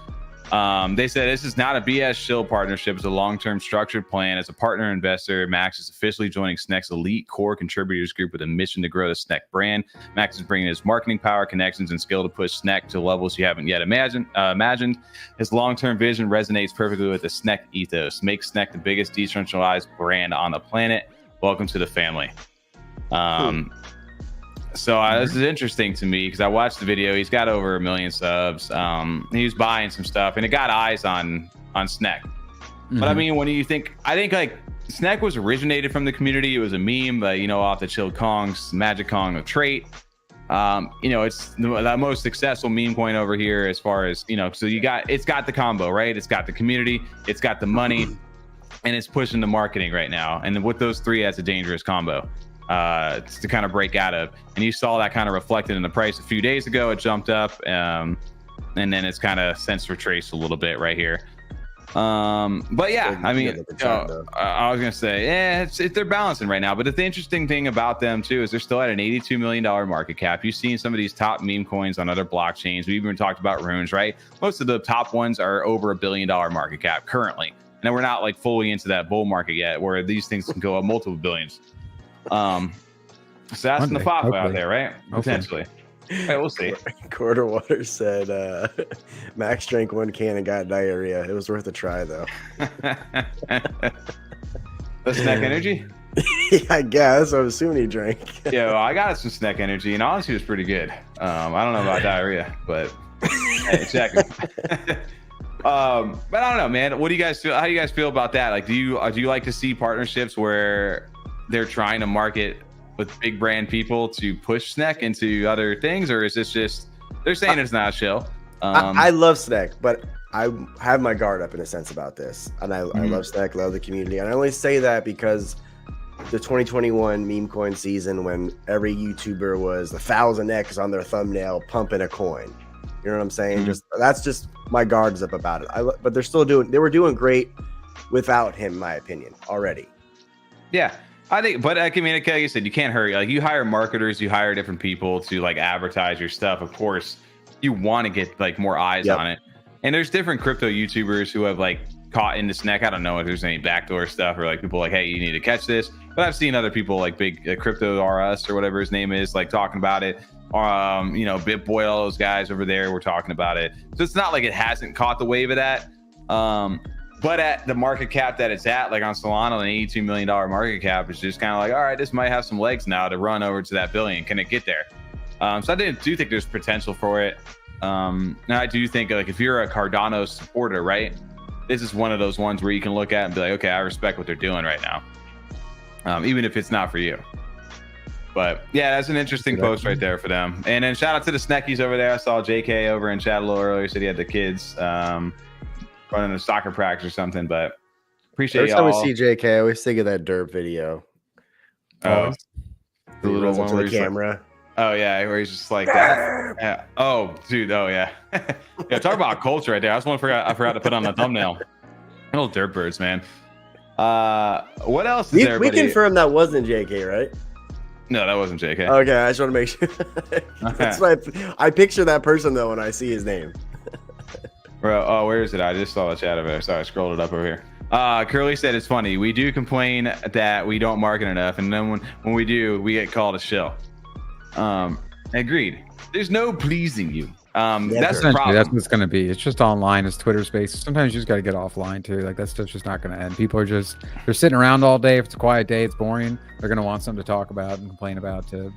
They said this is not a BS shill partnership. It's a long-term structured plan. As a partner investor, Max is officially joining SNEK's elite core contributors group with a mission to grow the SNEK brand. Max is bringing his marketing power, connections, and skill to push SNEK to levels you haven't yet imagined. His long-term vision resonates perfectly with the SNEK ethos. Make SNEK the biggest decentralized brand on the planet. Welcome to the family. So this is interesting to me because I watched the video. He's got over 1 million subs. He was buying some stuff, and it got eyes on on SNEK. But I mean, when you think, I think like SNEK was originated from the community. It was a meme, but you know, off the Chilled Kongs, Magic Kong, a trait. You know, it's the most successful meme coin over here as far as, you know, so it's got the combo, right? It's got the community, it's got the money, and it's pushing the marketing right now. And with those three, that's a dangerous combo to kind of break out of. And you saw that kind of reflected in the price a few days ago. It jumped up, and then it's kind of since retraced a little bit right here. But yeah, I mean, I was gonna say, yeah, they're balancing right now. But the interesting thing about them too is they're still at an $82 million market cap. You've seen some of these top meme coins on other blockchains. We even talked about runes, right? Most of the top ones are over $1 billion market cap currently, and we're not like fully into that bull market yet, where these things can go up multiple billions. So that's NFAFA out there, right? Potentially. Right, we'll see. Quarter Water said Max drank 1 can and got diarrhea. It was worth a try though. The SNEK energy? Yeah, I guess. I'm assuming he drank. Yeah, well, I got some SNEK energy, and honestly, it was pretty good. I don't know about diarrhea, but hey, check it. But I don't know, man. What do you guys feel? How do you guys feel about that? Like, do you like to see partnerships where they're trying to market with big brand people to push SNEK into other things, or is this just they're saying it's not chill? I love SNEK, but I have my guard up in a sense about this, and I love SNEK, love the community, and I only say that because the 2021 meme coin season, when every YouTuber was 1,000x on their thumbnail pumping a coin, you know what I'm saying? That's just my guards up about it. But they were doing great without him, in my opinion, already. Yeah. I think, but I mean, like you said, you can't hurry. Like, you hire marketers, you hire different people to like advertise your stuff. Of course, you want to get like more eyes on it. And there's different crypto YouTubers who have like caught into SNEK. I don't know if there's any backdoor stuff or like people like, hey, you need to catch this. But I've seen other people like big Crypto RS or whatever his name is, like talking about it. You know, BitBoy, all those guys over there were talking about it. So it's not like it hasn't caught the wave of that. But at the market cap that it's at, like on Solana, an $82 million market cap, is just kind of like, all right, this might have some legs now to run over to that billion. Can it get there? So I do think there's potential for it. And I do think, like, if you're a Cardano supporter, right, this is one of those ones where you can look at and be like, okay, I respect what they're doing right now, even if it's not for you. But yeah, that's an interesting post right there for them. And then shout out to the Snekkies over there. I saw JK over in chat a little earlier, said he had the kids running a soccer practice or something, but appreciate y'all. Every time we see JK, I always think of that derp video. Oh, the little one where the camera. like, oh yeah, where he's just like that. Yeah. Oh, dude. Oh yeah. Yeah. Talk about culture right there. That's one I forgot to put on the thumbnail. Little dirt birds, man. What else is there? We confirmed that wasn't JK, right? No, that wasn't JK. Okay, I just want to make sure. That's why I picture that person though when I see his name. Bro, oh, where is it? I just saw the chat over there. Sorry, I scrolled it up over here. Curly said it's funny. We do complain that we don't market enough, and then when we do, we get called a shill. Agreed. There's no pleasing you. That's the problem. That's what it's going to be. It's just online. It's Twitter space. Sometimes you just got to get offline too. Like, that stuff's just not going to end. People are they're sitting around all day. If it's a quiet day, it's boring. They're going to want something to talk about and complain about to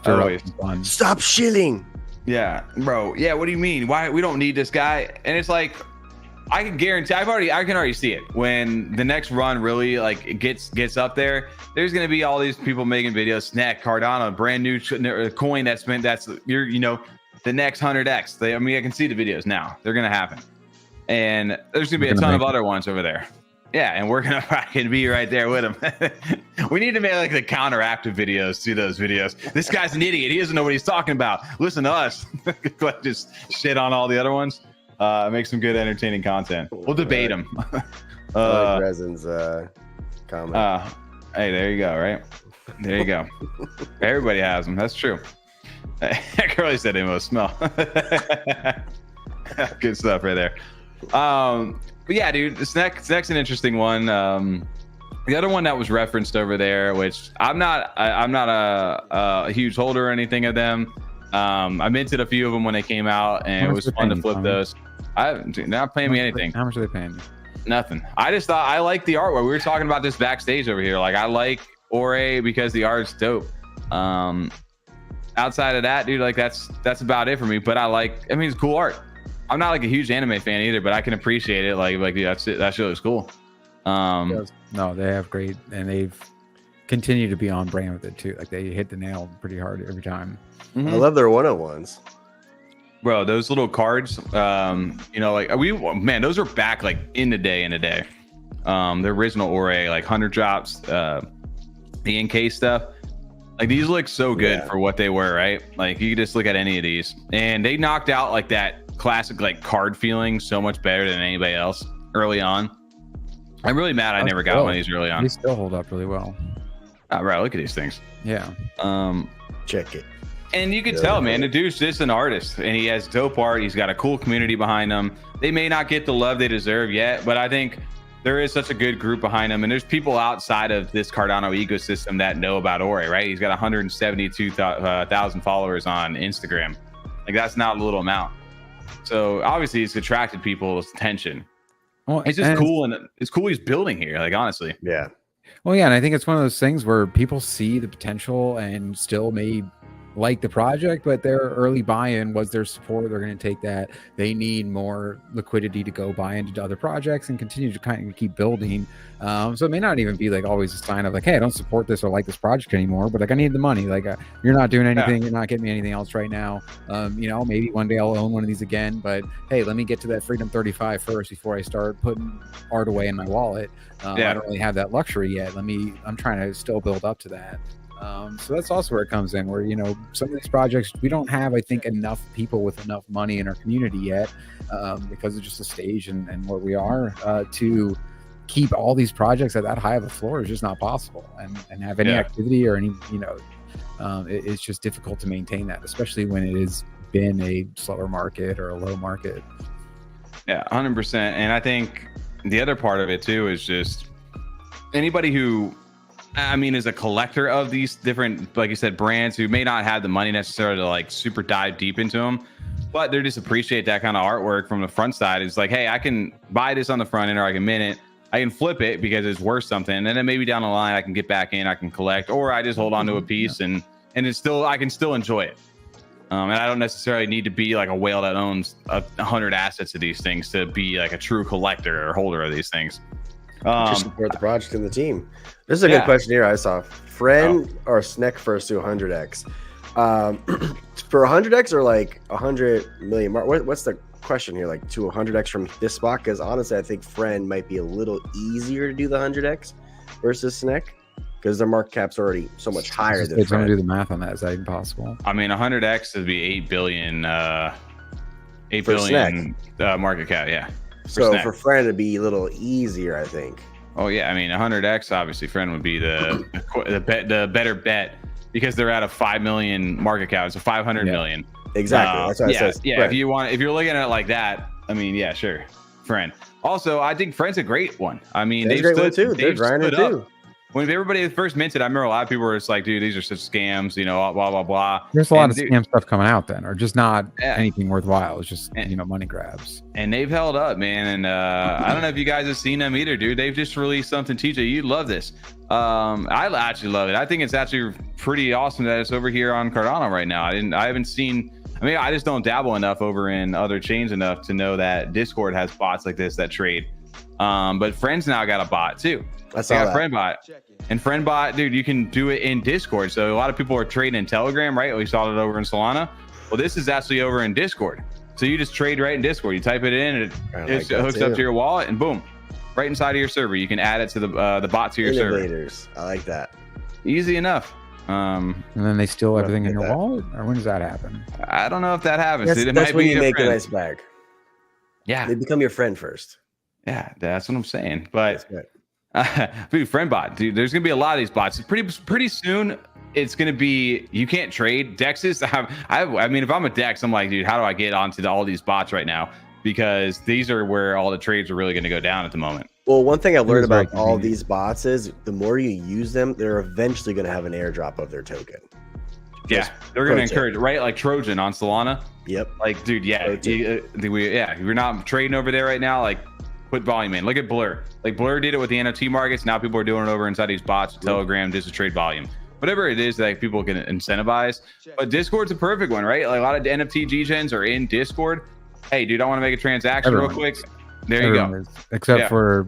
fun. Stop shilling. Yeah, bro. Yeah, what do you mean? Why we don't need this guy? And it's like, I can guarantee, I can already see it. When the next run really like it gets up there, there's gonna be all these people making videos. SNEK, Cardano, brand new coin that's the next 100x. I mean, I can see the videos now. They're gonna happen, and there's gonna be a ton of other ones over there. Yeah, and we're gonna fucking be right there with them. We need to make like the counteractive videos to those videos. This guy's an idiot. He doesn't know what he's talking about. Listen to us. Just shit on all the other ones. Make some good entertaining content. We'll debate them. I like Resin's comment. Hey, there you go. Right there you go. Everybody has them. That's true. Curly said they must smell. Good stuff right there. But yeah, dude, SNEK's an interesting one. The other one that was referenced over there, which I'm not a huge holder or anything of them. I minted a few of them when they came out, and it was fun to flip those. They're not paying me anything. How much are they paying you? Nothing. I just thought I like the artwork. We were talking about this backstage over here. Like, I like Ore because the art's dope. Outside of that, dude, like that's about it for me. But I mean, it's cool art. I'm not like a huge anime fan either, but I can appreciate it. Like dude, that shit looks cool. No, they have great, and they've continued to be on brand with it too. Like they hit the nail pretty hard every time. I love their 101s. Bro, those little cards, you know, like man, those are back like in the day. The original Ore, like 100 drops, the NK stuff. Like these look so good for what they were, right? Like you could just look at any of these, and they knocked out like that classic like card feeling so much better than anybody else early on. I'm really mad I never got one of these early on. They still hold up really well. Oh, right, look at these things. Yeah. Check it. And you can tell, man, the dude's just an artist, and he has dope art. He's got a cool community behind him. They may not get the love they deserve yet, but I think there is such a good group behind him, and there's people outside of this Cardano ecosystem that know about Ore, right? He's got 172,000 followers on Instagram. Like that's not a little amount. So obviously, it's attracted people's attention. Well, it's just cool, and it's cool he's building here. Like honestly, yeah. Well, yeah, and I think it's one of those things where people see the potential and still may like the project, but their early buy-in was their support. They're going to take that. They need more liquidity to go buy into other projects and continue to kind of keep building. So it may not even be like always a sign of like, hey, I don't support this or like this project anymore, but like I need the money. Like you're not doing anything. You're not getting me anything else right now. You know, maybe one day I'll own one of these again, but hey, let me get to that Freedom 35 first before I start putting art away in my wallet. I don't really have that luxury yet. I'm trying to still build up to that. So that's also where it comes in, where, you know, some of these projects, we don't have, I think, enough people with enough money in our community yet, because of just the stage and where we are, to keep all these projects at that high of a floor is just not possible, and have any activity or any, you know, it's just difficult to maintain that, especially when it has been a slower market or a low market. Yeah, 100%. And I think the other part of it too is just anybody who, I mean, is a collector of these different, like you said, brands who may not have the money necessarily to like super dive deep into them, but they just appreciate that kind of artwork from the front side. It's like, hey, I can buy this on the front end, or I can mint it. I can flip it because it's worth something, and then maybe down the line I can get back in, I can collect, or I just hold on to a piece and it's still, I can still enjoy it. And I don't necessarily need to be like a whale that owns 100 assets of these things to be like a true collector or holder of these things. Just support the project and the team. This is a good question here. I saw Fren or SNEK first to 100x. For 100x or like 100 million. What's the question here? Like to 100x from this spot? Because honestly, I think Fren might be a little easier to do the 100x versus SNEK, because their market cap's already so much higher than Fren. Trying to do the math on that. Is that even possible? I mean, 100x would be 8 billion. 8 billion market cap. Yeah. So for Fren, it'd be a little easier, I think. Oh yeah, I mean 100x obviously Fren would be the better bet, because they're at a 5 million market cap. It's a 500 million. Exactly. That's what I said. Yeah. Fren. If you're looking at it like that, I mean, yeah, sure. Fren. Also, I think Fren's a great one. I mean, they've great one too. They're grinding too. When everybody first minted, I remember a lot of people were just like, dude, these are such scams, you know, blah, blah, blah. There's a lot of scam stuff coming out then, or just not anything worthwhile. It's just, you know, money grabs. And they've held up, man. And I don't know if you guys have seen them either, dude. They've just released something. TJ, you'd love this. I actually love it. I think it's actually pretty awesome that it's over here on Cardano right now. I haven't seen, I mean, I just don't dabble enough over in other chains enough to know that Discord has bots like this that trade. But Friends now got a bot too. I saw that. FrenBot. And FrenBot, dude, you can do it in Discord. So a lot of people are trading in Telegram, right? We saw it over in Solana. Well, this is actually over in Discord. So you just trade right in Discord. You type it in, and it hooks up to your wallet, and boom, right inside of your server. You can add it to the bot to your server. I like that. Easy enough. And then they steal everything in your wallet, or when does that happen? I don't know if that happens. That's when you make a nice bag. Yeah, they become your friend first. Yeah, that's what I'm saying. But dude, FrenBot, dude, there's gonna be a lot of these bots. Pretty soon, it's gonna be, you can't trade dexes. I mean, if I'm a dex, I'm like, dude, how do I get onto all these bots right now? Because these are where all the trades are really gonna go down at the moment. Well, one thing I've learned about all these bots is the more you use them, they're eventually gonna have an airdrop of their token. Yeah, they're gonna encourage, right? Like Trojan on Solana. Yep. Like, dude, we're not trading over there right now. Like, put volume in. Look at Blur. Like Blur did it with the NFT markets. Now people are doing it over inside these bots, Telegram, just to trade volume. Whatever it is that people can incentivize. But Discord's a perfect one, right? Like a lot of NFT G-gens are in Discord. hey, dude, I want to make a transaction real quick. There you go. Except for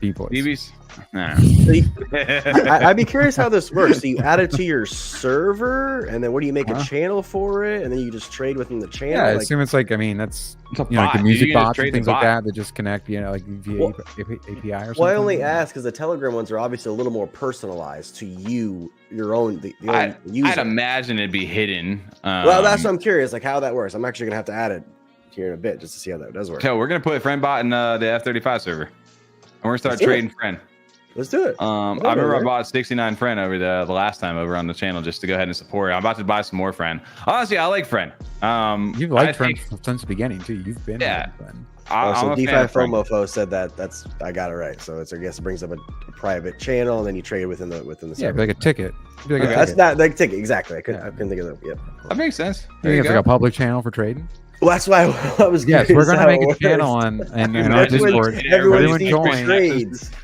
B-boys. BBs. Nah. I'd be curious how this works. So you add it to your server, and then what do you make a channel for it, and then you just trade within the channel? Yeah, I assume it's like, I mean, that's like the music bots and things like that that just connect, like via API or something. Well, I only ask because the Telegram ones are obviously a little more personalized to you, your own user. I'd imagine it'd be hidden. Well, that's what I'm curious, like how that works. I'm actually gonna have to add it here in a bit just to see how that does work. So we're gonna put FrenBot in the F35 server, and we're gonna start trading Fren. Let's do it. I remember I bought 69 Fren over the last time over on the channel just to go ahead and support it. I'm about to buy some more Fren. Honestly, I like Fren. You've liked Fren since the beginning too. You've been Fren. So DeFi FOMOFO said that's I got it right. So it's, I guess it brings up a private channel, and then you trade within the server. Yeah, like a ticket. That's not like a ticket exactly. I couldn't think of that. Yep. That makes sense. It's like a public channel for trading. Well, that's why I was. Yes, we're gonna make a channel and our Discord. Everyone join.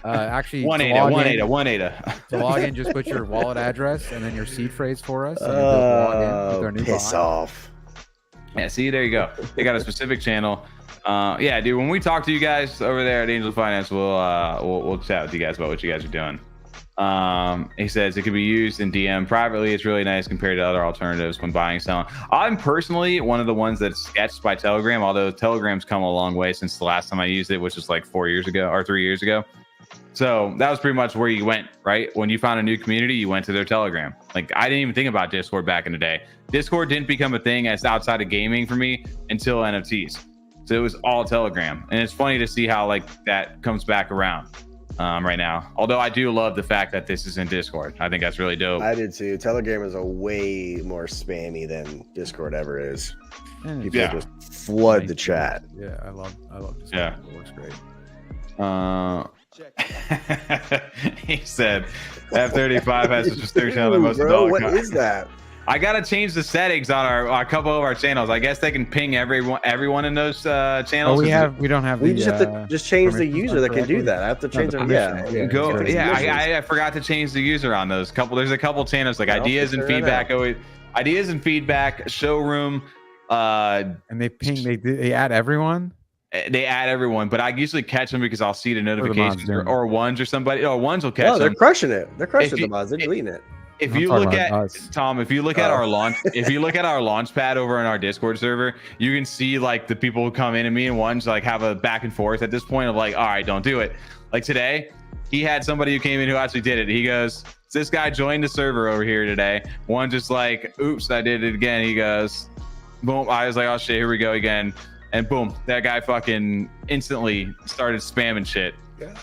Actually, 1-8. To log in, just put your wallet address and then your seed phrase for us. And log in with our new piss bot. off. Yeah, see, there you go. They got a specific channel. Yeah, dude. When we talk to you guys over there at Angel Finance, we'll chat with you guys about what you guys are doing. He says it could be used in DM privately. It's really nice compared to other alternatives when buying and selling. I'm personally one of the ones that's sketched by Telegram, although Telegram's come a long way since the last time I used it, which was like 4 years ago or 3 years ago. So that was pretty much where you went, right? When you found a new community, you went to their Telegram. Like, I didn't even think about Discord back in the day. Discord didn't become a thing as outside of gaming for me until NFTs. So it was all Telegram. And it's funny to see how like that comes back around right now. Although I do love the fact that this is in Discord. I think that's really dope. I did too. Telegram is a way more spammy than Discord ever is. People just flood the chat. Yeah, I love Discord. Yeah. It works great. He said F35 has a restriction on the most adult. What is that? I gotta change the settings on a couple of our channels. I guess they can ping everyone in those channels. We don't have. We just have to just change the user that can do that. I have to change them. I forgot to change the user on those couple. There's a couple channels like ideas and feedback. Ideas and feedback, showroom. And they ping. They add everyone. They add everyone, but I usually catch them because I'll see the notifications or ones or somebody. Or ones will catch them. Oh, they're crushing it. They're crushing the mods. They're deleting it. If you look at Tom, if you look at our launch, if you look at our launch pad over in our Discord server, you can see like the people who come in and me and ones like have a back and forth at this point of like, all right, don't do it. Like today, he had somebody who came in who actually did it. He goes, this guy joined the server over here today. One just like, oops, I did it again. He goes, boom. I was like, oh shit, here we go again. And boom, that guy fucking instantly started spamming shit.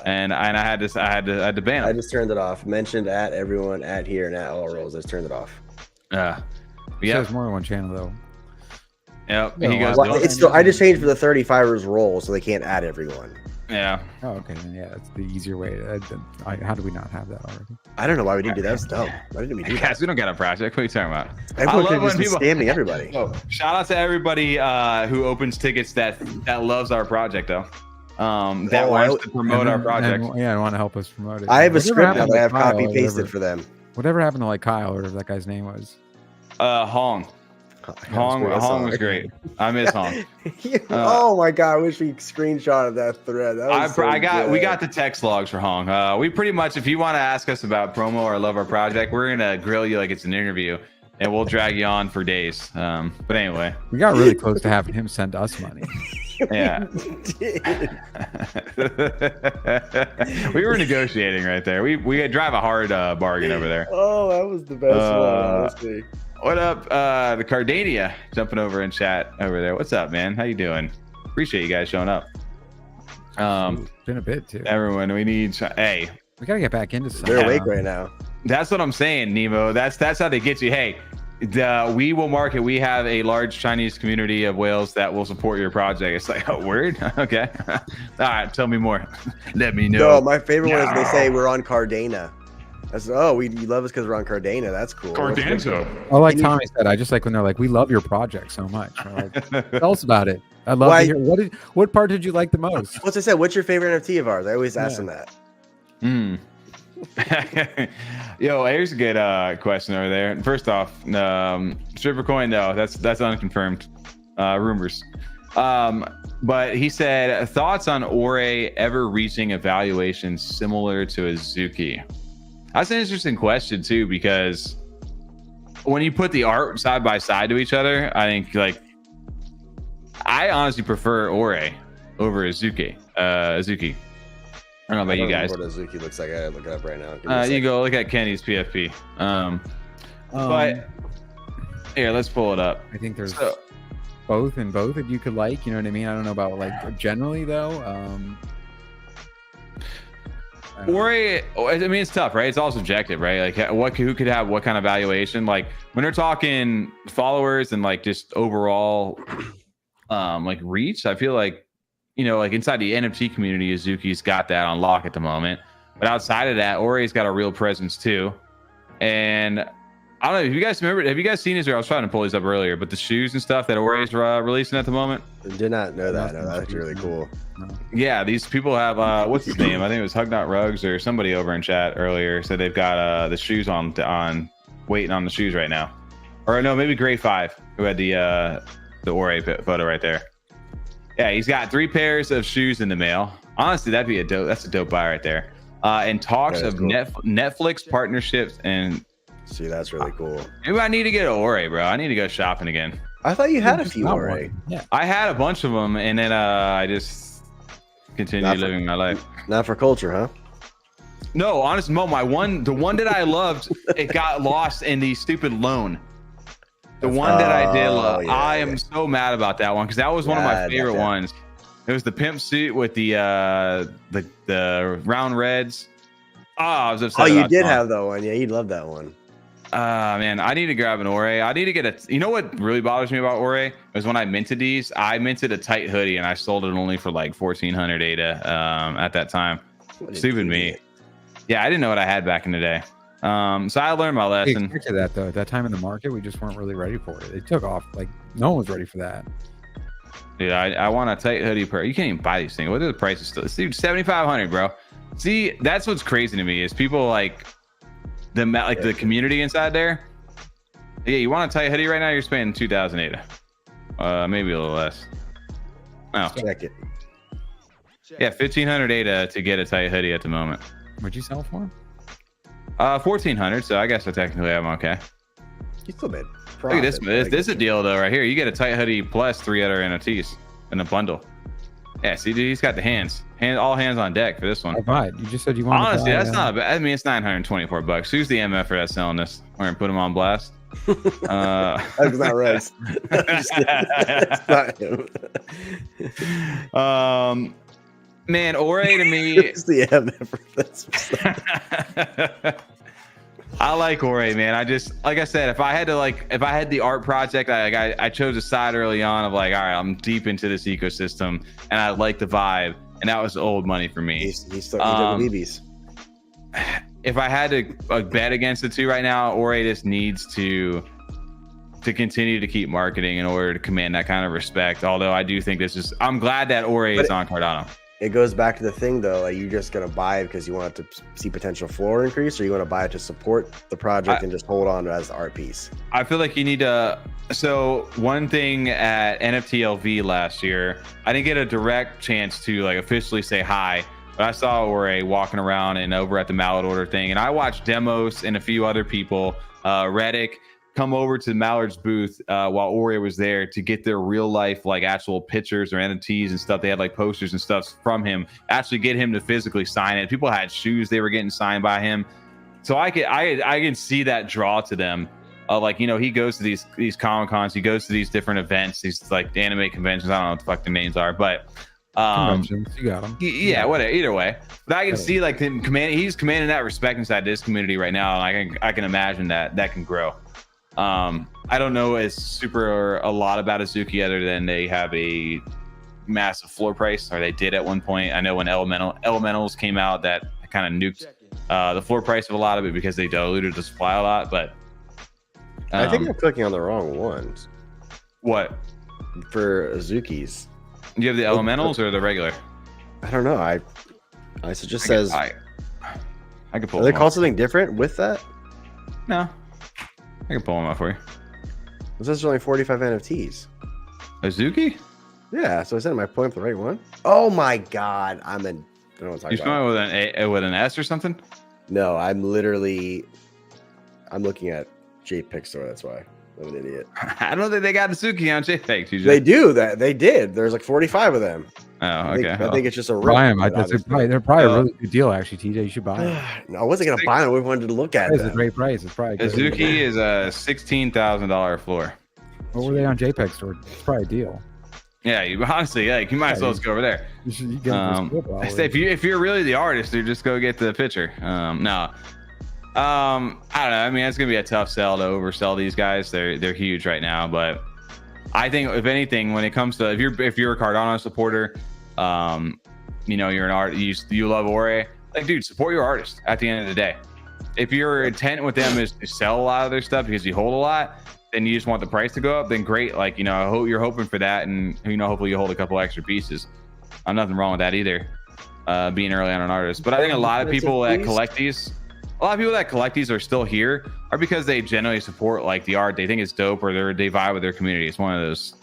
And I had to ban him. I just turned it off. Mentioned at everyone at here and at all roles. I just turned it off. Yeah, there's more than one channel though. Yeah, no, he goes. Well, it's still. I just changed for the 35ers role, so they can't add everyone. Yeah. Oh, okay. Then yeah, that's the easier way. How do we not have that already? I don't know why we didn't do that. That's dumb. Why didn't we do that? Guys, we don't have a project. What are you talking about? Everyone could just be scamming everybody. Shout out to everybody who opens tickets that loves our project though. That wants to promote our project. I want to help us promote it. I have a script that I have copy pasted for them. Whatever happened to like Kyle or whatever that guy's name was? Hong. Hong was great. I miss Hong. Oh my god! I wish we screenshotted that thread. We got the text logs for Hong. We pretty much, if you want to ask us about promo or love our project, we're gonna grill you like it's an interview, and we'll drag you on for days. But anyway, we got really close to having him send us money. Yeah. We were negotiating right there. We drive a hard bargain over there. Oh, that was the best one, honestly. What up, the Cardania jumping over in chat over there. What's up, man? How you doing? Appreciate you guys showing up. Been a bit too. Everyone, we gotta get back into something. They're awake right now. That's what I'm saying, Nemo. That's how they get you. Hey, we will market. We have a large Chinese community of whales that will support your project. It's like, oh, word? Okay. All right, tell me more. Let me know. No, my favorite one is they say we're on Cardano. That's you love us because we're on Cardano. That's cool. Cardano. Oh, like Tommy said, I just like when they're like, we love your project so much. Like, tell us about it. I love to hear. What part did you like the most? What's I said? What's your favorite NFT of ours? I always ask them that. Yo, here's a good question over there. First off, stripper coin, no, that's unconfirmed. Rumors. But he said, thoughts on Ore ever reaching a valuation similar to Azuki? That's an interesting question too, because when you put the art side by side to each other, I think like I honestly prefer Ore over Azuki. Azuki. I don't know about you guys. What Azuki looks like, I look it up right now. You go look at Kenny's PFP. But here, let's pull it up. I think there's both and both if you could like, you know what I mean? I don't know about like generally though. Ore, I mean, it's tough, right? It's all subjective, right? Like who could have what kind of valuation? Like when they're talking followers and like just overall like reach, I feel like, you know, like inside the NFT community, Azuki's got that on lock at the moment. But outside of that, Ore's got a real presence too. And I don't know if you guys remember, have you guys seen Israel? I was trying to pull these up earlier, but the shoes and stuff that Ore's releasing at the moment. I did not know that. No, that's actually really cool. Yeah, these people have what's his name? I think it was Hug Not Rugs or somebody over in chat earlier said they've got the shoes on waiting on the shoes right now. Or no, maybe Grade 5 who had the Ore photo right there. Yeah, he's got 3 pairs of shoes in the mail. Honestly, that's a dope buy right there. And talks of cool. Netflix partnerships and see, that's really cool. Maybe I need to get an Ore, bro. I need to go shopping again. I thought you had a few Ore. Yeah, I had a bunch of them, and then I just continued living my life. Not for culture, huh? No, honestly, Mo, the one that I loved, it got lost in the stupid loan. The one that I did love, yeah, I am so mad about that one because that was one of my favorite ones. It was the pimp suit with the round reds. Oh, I was upset. Oh, you did have that one. Yeah, you loved that one. Man, I need to grab an Ore. I need to get you know what really bothers me about Ore was when I minted these. I minted a tight hoodie and I sold it only for like 1,400 ADA at that time. Stupid me. Yeah, I didn't know what I had back in the day. So I learned my lesson. We expected that though. At that time in the market, we just weren't really ready for it. It took off like no one was ready for that. Dude, I want a tight hoodie pair. You can't even buy these things. What are the prices still? Dude, 7,500, bro. See, that's what's crazy to me is people like the community inside there. Yeah, you want a tight hoodie right now? You're spending 2,000 ADA, maybe a little less. Oh, check it. Yeah, 1,500 ADA to get a tight hoodie at the moment. What'd you sell for? 1,400. So I guess I technically am okay. You still made profit. Look at this. This is a deal though, right here. You get a tight hoodie plus 3 other NFTs in a bundle. Yeah, see, dude, he's got the hands. All hands on deck for this one. I buy it. You just said you wanted. Honestly, to buy that's not bad. I mean, it's $924. Who's the MF that's selling this? We're gonna put him on blast. That's not right. It's not him. Man, Ore to me. It's the MF. I like Ore, man. I just, like I said, if I had the art project, I chose a side early on of like, all right, I'm deep into this ecosystem and I like the vibe, and that was old money for me. He's still BBs. If I had to bet against the two right now, Ore just needs to continue to keep marketing in order to command that kind of respect. Although I do think I'm glad that Ore is on Cardano. It goes back to the thing though, like you're just gonna buy it because you want it to see potential floor increase, or you want to buy it to support the project and just hold on to it as the art piece. I feel like you need to. So one thing at NFT LV last year, I didn't get a direct chance to like officially say hi, but I saw Ore walking around and over at the Mallard Order thing, and I watched Demos and a few other people, Reddick, come over to Mallard's booth while Ore was there to get their real life like actual pictures or NFTs and stuff. They had like posters and stuff from him, actually get him to physically sign it. People had shoes they were getting signed by him, so I can see that draw to them. Like, you know, he goes to these Comic Cons, he goes to these different events, these like anime conventions. I don't know what the fuck the names are, but conventions, you got them. Yeah, whatever. Either way, but I can see like him he's commanding that respect inside this community right now, and I can imagine that can grow. I don't know a lot about Azuki other than they have a massive floor price, or they did at one point. I know when Elementals came out, that kind of nuked the floor price of a lot of it because they diluted the supply a lot. But I think I'm clicking on the wrong ones. What? For Azuki's. Do you have the Elementals or the regular? I don't know. I just says. I could pull. Are they called something different with that? No. I can pull them up for you. It says there's only 45 NFTs. Azuki? Yeah, so I said, am I pulling up the right one? Oh my god, I don't know what I'm talking You about. with an S or something? No, I'm looking at JPEG Store. That's why I'm an idiot. I don't think they got Azuki on JPEG. They do that. They did. There's like 45 of them. Oh, okay. I think it's just a rip. Buy them. They're probably a really good deal, actually. TJ, you should buy them. No, I wasn't gonna buy them. We wanted to look at It's them. a great price. It's probably good. Azuki is a $16,000 floor. What were they on JPEG Store? It's probably a deal. Yeah, you honestly, you might as well just go over there. You get them for I say if you're really the artist, you just go get the picture. No. I don't know. I mean, it's gonna be a tough sell to oversell these guys. They're huge right now, but I think if anything, when it comes to if you're a Cardano supporter, you're an art, you love Ore, like, dude, support your artist at the end of the day. If your intent with them is to sell a lot of their stuff because you hold a lot, then you just want the price to go up, then great. Like, I hope you're hoping for that, and hopefully you hold a couple extra pieces. Nothing wrong with that either, being early on an artist. But I think a lot of people that collect these are still here are because they generally support like the art. They think it's dope, or they vibe with their community. It's one of those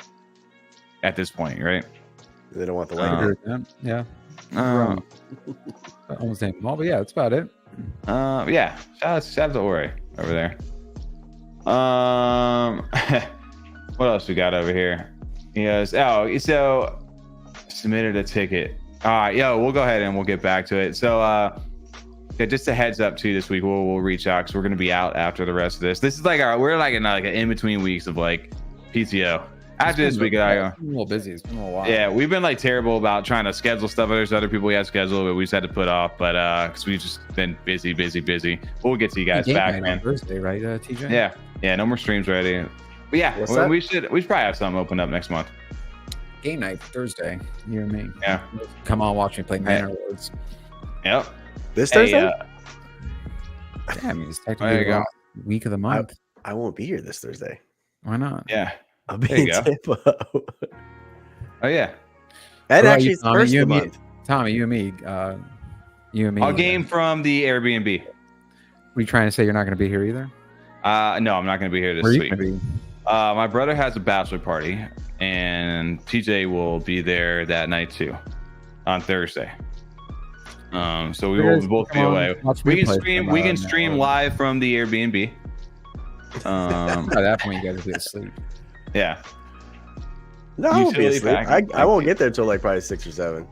at this point, right? They don't want the like. Yeah. Almost name them all, but yeah, that's about it. Yeah. Shout out to Ore over there. What else we got over here? Yes. Oh, so submitted a ticket. All right, we'll go ahead and we'll get back to it. So, just a heads up too. This week we'll reach out because we're gonna be out after the rest of this. This is like we're like in an in between weeks of like PTO. After this week, I'm a little busy. It's been a little while. Yeah, we've been like terrible about trying to schedule stuff. There's other people we had scheduled, but we just had to put off. But because we've just been busy. But we'll get to you guys back, man. Thursday, right, TJ? Yeah. No more streams ready. But yeah, we should probably have something open up next month. Game night Thursday. You and me. Yeah. Come on, watch me play Manor Lords. Yep. This Thursday? Yeah, I mean, it's technically the last week of the month. I won't be here this Thursday. Why not? Yeah. I'll be in Tampa. Oh yeah. And actually, it's first of the month. Tommy, you and me. I'll game from the Airbnb. Were you trying to say you're not going to be here either? No, I'm not going to be here this week. My brother has a bachelor party, and TJ will be there that night too, on Thursday. So we will both be away. We can stream live from the Airbnb. By that point, you guys will be asleep. Yeah. No, I won't be asleep. I won't get there till like probably 6 or 7.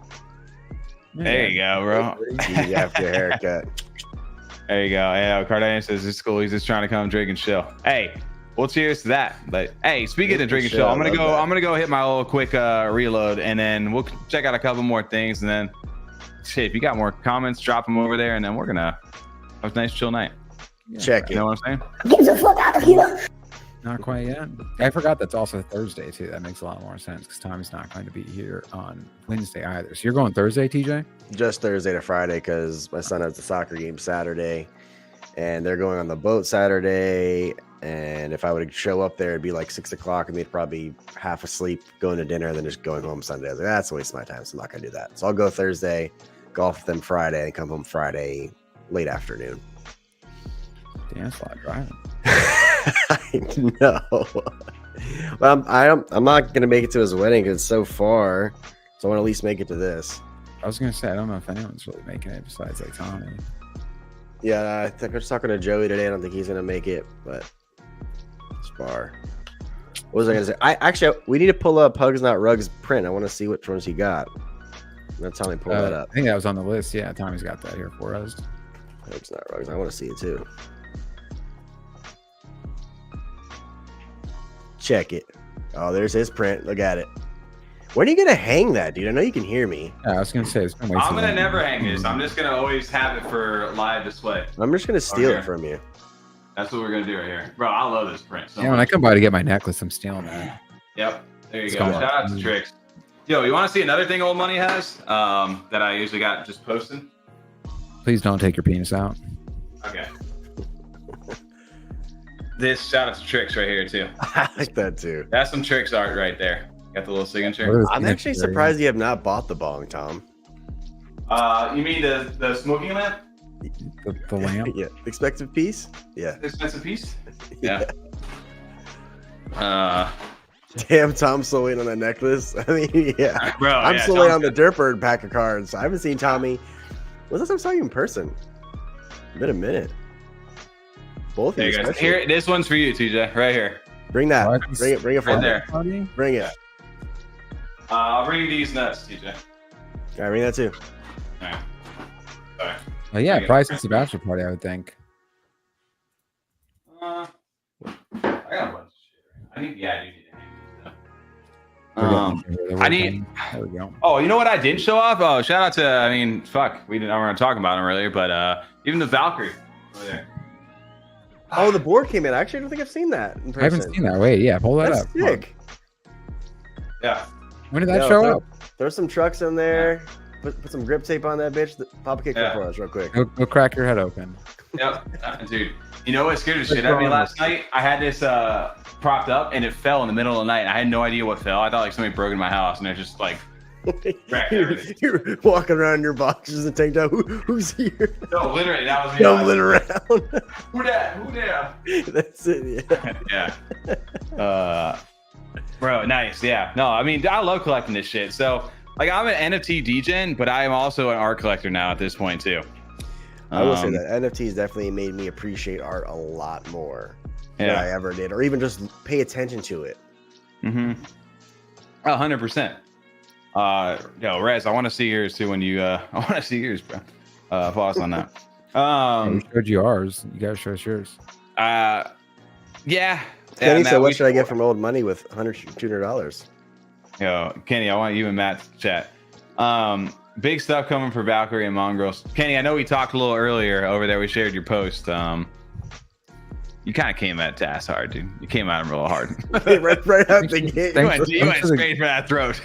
There you go, bro. After your haircut. There you go. Yeah, Cardano says it's cool. He's just trying to come drink and chill. Hey, well, cheers to that. But hey, speaking of drink and chill, I'm gonna go hit my little quick reload, and then we'll check out a couple more things, and then shit, if you got more comments, drop them over there, and then we're gonna have a nice chill night. Check it. You know what I'm saying? Get the fuck out of here. Not quite yet. I forgot that's also Thursday too. That makes a lot more sense because Tommy's not going to be here on Wednesday either. So you're going Thursday, TJ? Just Thursday to Friday because my son has the soccer game Saturday, and they're going on the boat Saturday. And if I would show up there, it'd be like 6 o'clock, and they'd probably be half asleep, going to dinner, and then just going home Sunday. I was like, that's a waste of my time, so I'm not gonna do that. So I'll go Thursday, golf with them Friday, and come home Friday late afternoon. Damn, that's a lot of driving. I know. Well, I'm not gonna make it to his wedding because it's so far. So I want to at least make it to this. I was gonna say I don't know if anyone's really making it besides like Tommy. Yeah, I think I was talking to Joey today. I don't think he's gonna make it, but it's far. What was I gonna say? We need to pull up Hugs Not Rugs print. I want to see which ones he got. That's how we pull that up. I think that was on the list. Yeah, Tommy's got that here for us. Hugs Not Rugs. I want to see it too. Check it. Oh, there's his print. Look at it. When are you gonna hang that, dude? I know you can hear me. Yeah, I was gonna say it's been way I'm gonna never hang this. I'm just gonna always have it for live display. I'm just gonna steal it from you. That's what we're gonna do right here, bro. I love this print. So yeah, when I come by to get my necklace, I'm stealing that. Yep. There you go. Shout out to Tricks. Yo, you want to see another thing Old Money has that I usually got just posted? Please don't take your penis out. Okay. This shout out to Tricks right here too. I like that too. That's some Tricks art right there. Got the little signature. I'm actually surprised you have not bought the bong, Tom. You mean the smoking lamp? The lamp? Yeah. Expensive piece? Yeah. Expensive piece? Yeah. Damn, Tom's still waiting on that necklace. I mean, yeah. Bro, I'm yeah, still waiting on Tom's the Dirtbird pack of cards. I haven't seen Tommy. When's the last time I saw you in person? Been a minute. Both of There you you guys. especially. Here, this one's for you, TJ. Right here. Bring that. What? Bring it Right forward. there. Bring it. I'll bring you these nuts, TJ. All right, bring that too. All right. Sorry. Oh yeah, Okay. probably since the bachelor party, I would think. I got a bunch of shit. I do need to hang these up. I need. There we go. Oh, you know what I didn't show off? Oh, shout out to. I mean, fuck, we didn't. I weren't talking about them earlier, but even the VALKRY over there. Oh, the board came in. Actually, I don't think I've seen that in person. I haven't seen that. Wait, yeah, pull that That's up. Come on. sick. Yeah. When did that Yo, show up? Throw some trucks in there. Put some grip tape on that bitch. Pop a kick Yeah. for us real quick. Go crack your head open. Yep. Dude, you know what scared the shit out of me last night? I had this propped up and it fell in the middle of the night. I had no idea what fell. I thought like somebody broke in my house and it just like wrecked everything. You're walking around in your boxes and tank top. Who's here? No, literally, that was me. Stumbling around. Who that? Who that? That's it. Yeah. Yeah. Bro, nice. Yeah. No, I mean, I love collecting this shit. So, like, I'm an NFT degen, but I am also an art collector now at this point too. I will say that NFTs definitely made me appreciate art a lot more than I ever did, or even just pay attention to it. Mm-hmm. 100%. Yo, Rez, I want to see yours too. When you, I want to see yours, bro. Pause on that. We showed you ours. You gotta show us yours. Yeah. Kenny Matt, said, "What should I get from old money with $200?" Yo, Kenny, I want you and Matt to chat. Big stuff coming for VALKRY and Mongrels. Kenny, I know we talked a little earlier over there. We shared your post. You kind of came at Tass hard, dude. You came at him real hard. right out the gate. You went straight for that throat.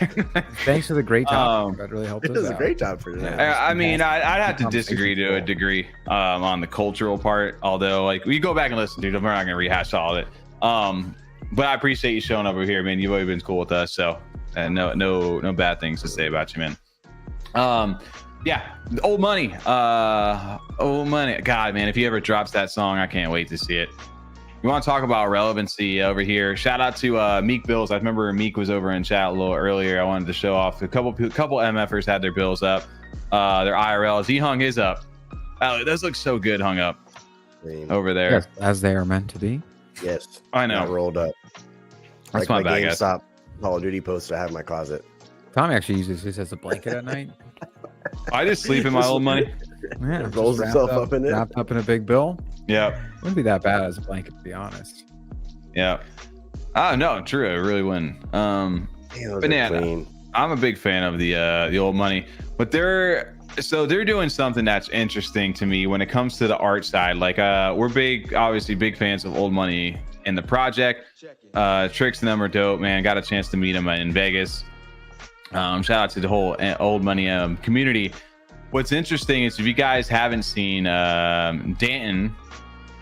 Thanks for the great topic. That really helped It us was a out. great job for today. I mean, I'd have to disagree to a degree on the cultural part. Although, like, we go back and listen, dude. We're not gonna rehash all of it. But I appreciate you showing over here, man. You've always been cool with us, so no bad things to say about you, man. Yeah, old money. Old money. God, man, if he ever drops that song, I can't wait to see it. We want to talk about relevancy over here. Shout out to Meek Bills. I remember Meek was over in chat a little earlier. I wanted to show off a couple MFers had their bills up, their IRLs. He hung his up. Oh, those look so good hung up over there. Yes, as they are meant to be. Yes, I know. Not rolled up. That's like my my bad, guys. GameStop Call of Duty poster I have in my closet. Tommy actually uses this as a blanket at night. I just sleep in my old money. Yeah, It rolls just himself wrapped up in it. Wrapped up in a big bill. Yeah. Wouldn't be that bad as a blanket, to be honest. Yeah. Oh no, true. It really wouldn't. Damn, those are Banana. clean. I'm a big fan of the old money, but they're doing something that's interesting to me when it comes to the art side. Like we're obviously big fans of old money in the project. Tricks and them are dope, man. Got a chance to meet them in Vegas. Shout out to the whole old money community. What's interesting is if you guys haven't seen Danton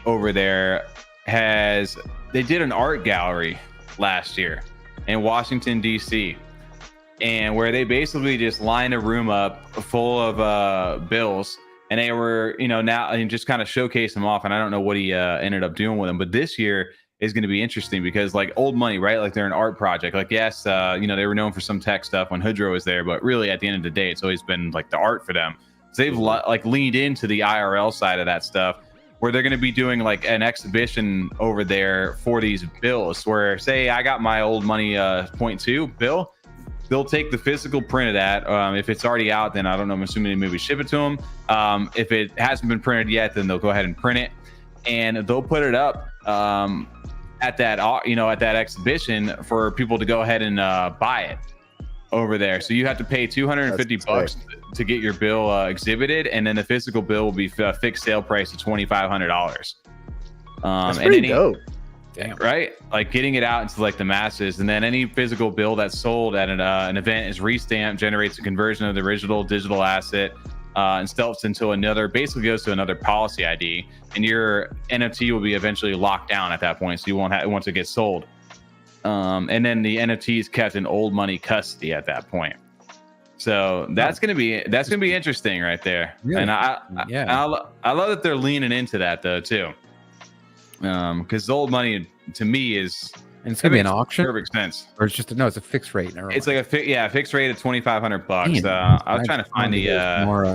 over there they did an art gallery last year in Washington DC, and where they basically just lined a room up full of bills, and they were now and just kind of showcase them off. And I don't know what he ended up doing with them, but this year is going to be interesting because like old money, right? Like they're an art project. Like yes, they were known for some tech stuff when Hoodro was there, but really at the end of the day, it's always been like the art for them. So they've like leaned into the IRL side of that stuff, where they're going to be doing like an exhibition over there for these bills. Where say I got my old money 0.2 bill, they'll take the physical print of that. If it's already out, then I don't know. I'm assuming they maybe ship it to them. If it hasn't been printed yet, then they'll go ahead and print it, and they'll put it up at that at that exhibition for people to go ahead and buy it over there. So you have to pay $250 to get your bill exhibited, and then the physical bill will be a fixed sale price of $2,500. That's pretty dope. Damn. Right, like getting it out into like the masses, and then any physical bill that's sold at an event is restamped, generates a conversion of the original digital asset, and stealths into basically goes to another policy ID, and your NFT will be eventually locked down at that point, so you won't have it once it gets sold. And then the NFT is kept in old money custody at that point. So that's gonna be interesting right there. Really? And I love that they're leaning into that though too. Because old money to me is And it's gonna be an auction. Perfect sense. Or it's just it's a fixed rate. It's like a fixed rate of $2,500. I was trying to find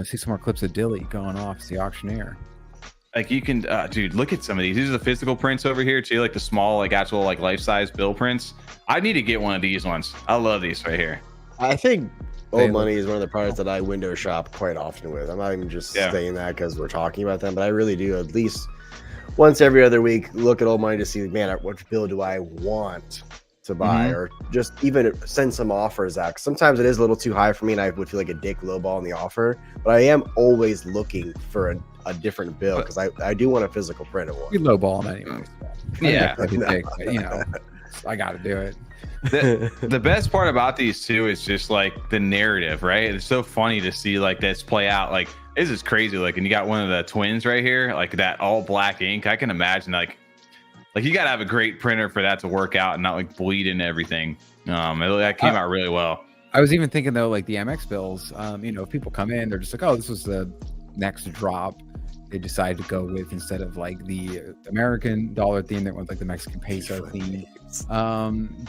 see some more clips of Dilly going off as the auctioneer. Like you can, dude, look at some of these. These are the physical prints over here too, like the small, like actual, like life-size bill prints. I need to get one of these ones. I love these right here. I think Old Money is one of the products that I window shop quite often with. I'm not even just saying that because we're talking about them, but I really do at least once every other week look at Old Money to see, man, what bill do I want to buy, or just even send some offers out. Sometimes it is a little too high for me, and I would feel like a dick lowball in the offer. But I am always looking for a different bill because I do want a physical print of one. You lowball them anyway. Yeah, I got to do it. The best part about these two is just like the narrative, right? It's so funny to see like this play out. Like this is crazy. Like, and you got one of the twins right here, like that all black ink. I can imagine like you got to have a great printer for that to work out and not like bleed into everything. That came out really well. I was even thinking though, like the MX bills, if people come in, they're just like, oh, this was the next drop. They decided to go with, instead of like the American dollar theme, they went like the Mexican peso theme.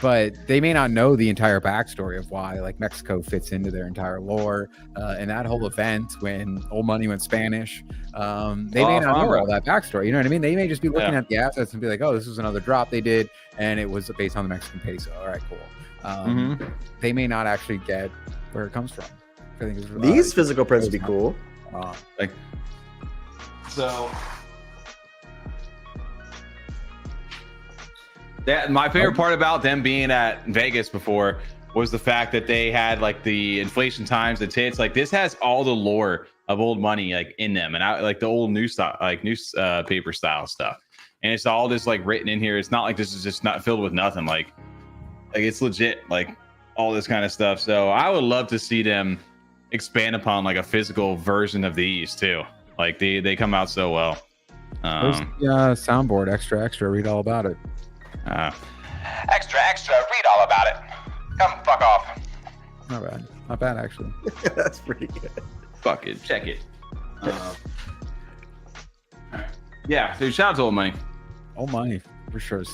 But they may not know the entire backstory of why like Mexico fits into their entire lore. And that whole event when Old Money went Spanish, they may not know all that backstory. You know what I mean? They may just be looking at the assets and be like, oh, this was another drop they did, and it was based on the Mexican peso. All right, cool. They may not actually get where it comes from. I think these physical prints would be cool. So my favorite part about them being at Vegas before was the fact that they had like the inflation times, the tits. Like this has all the lore of Old Money like in them, and I like the old newspaper style stuff. And it's all just like written in here. It's not like this is just not filled with nothing. Like it's legit, like all this kind of stuff. So I would love to see them expand upon like a physical version of these too. Like they come out so well. Soundboard, extra, read all about it. Extra, read all about it. Come fuck off. Not bad actually. That's pretty good. Fuck it, check it. Yeah, dude, shout out to Old Money. Old Money for sure.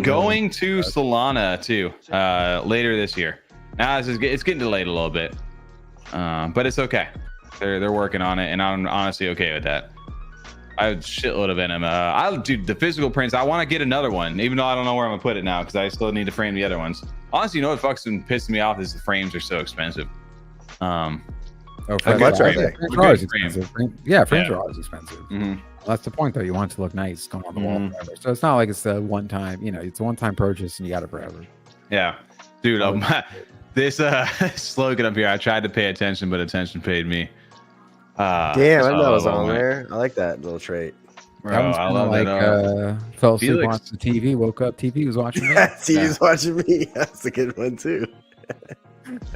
Going to Solana too later this year. Now it's getting delayed a little bit, but it's okay. They're working on it, and I'm honestly okay with that. I have a shitload of NM. Dude, the physical prints, I want to get another one, even though I don't know where I'm gonna put it now because I still need to frame the other ones. Honestly, you know what fucks been pissing me off is the frames are so expensive. How much are they? Frames are always expensive. Yeah, frames are always expensive. That's the point, though. You want it to look nice, going on the wall forever. So it's not like it's a one-time. It's a one-time purchase, and you got it forever. Yeah, dude. This slogan up here, I tried to pay attention, but attention paid me. Damn, I know it was on there. I like that little trait. Bro, I love like fell asleep watching the TV, woke up, TV was watching me. TV's watching me. That's a good one too.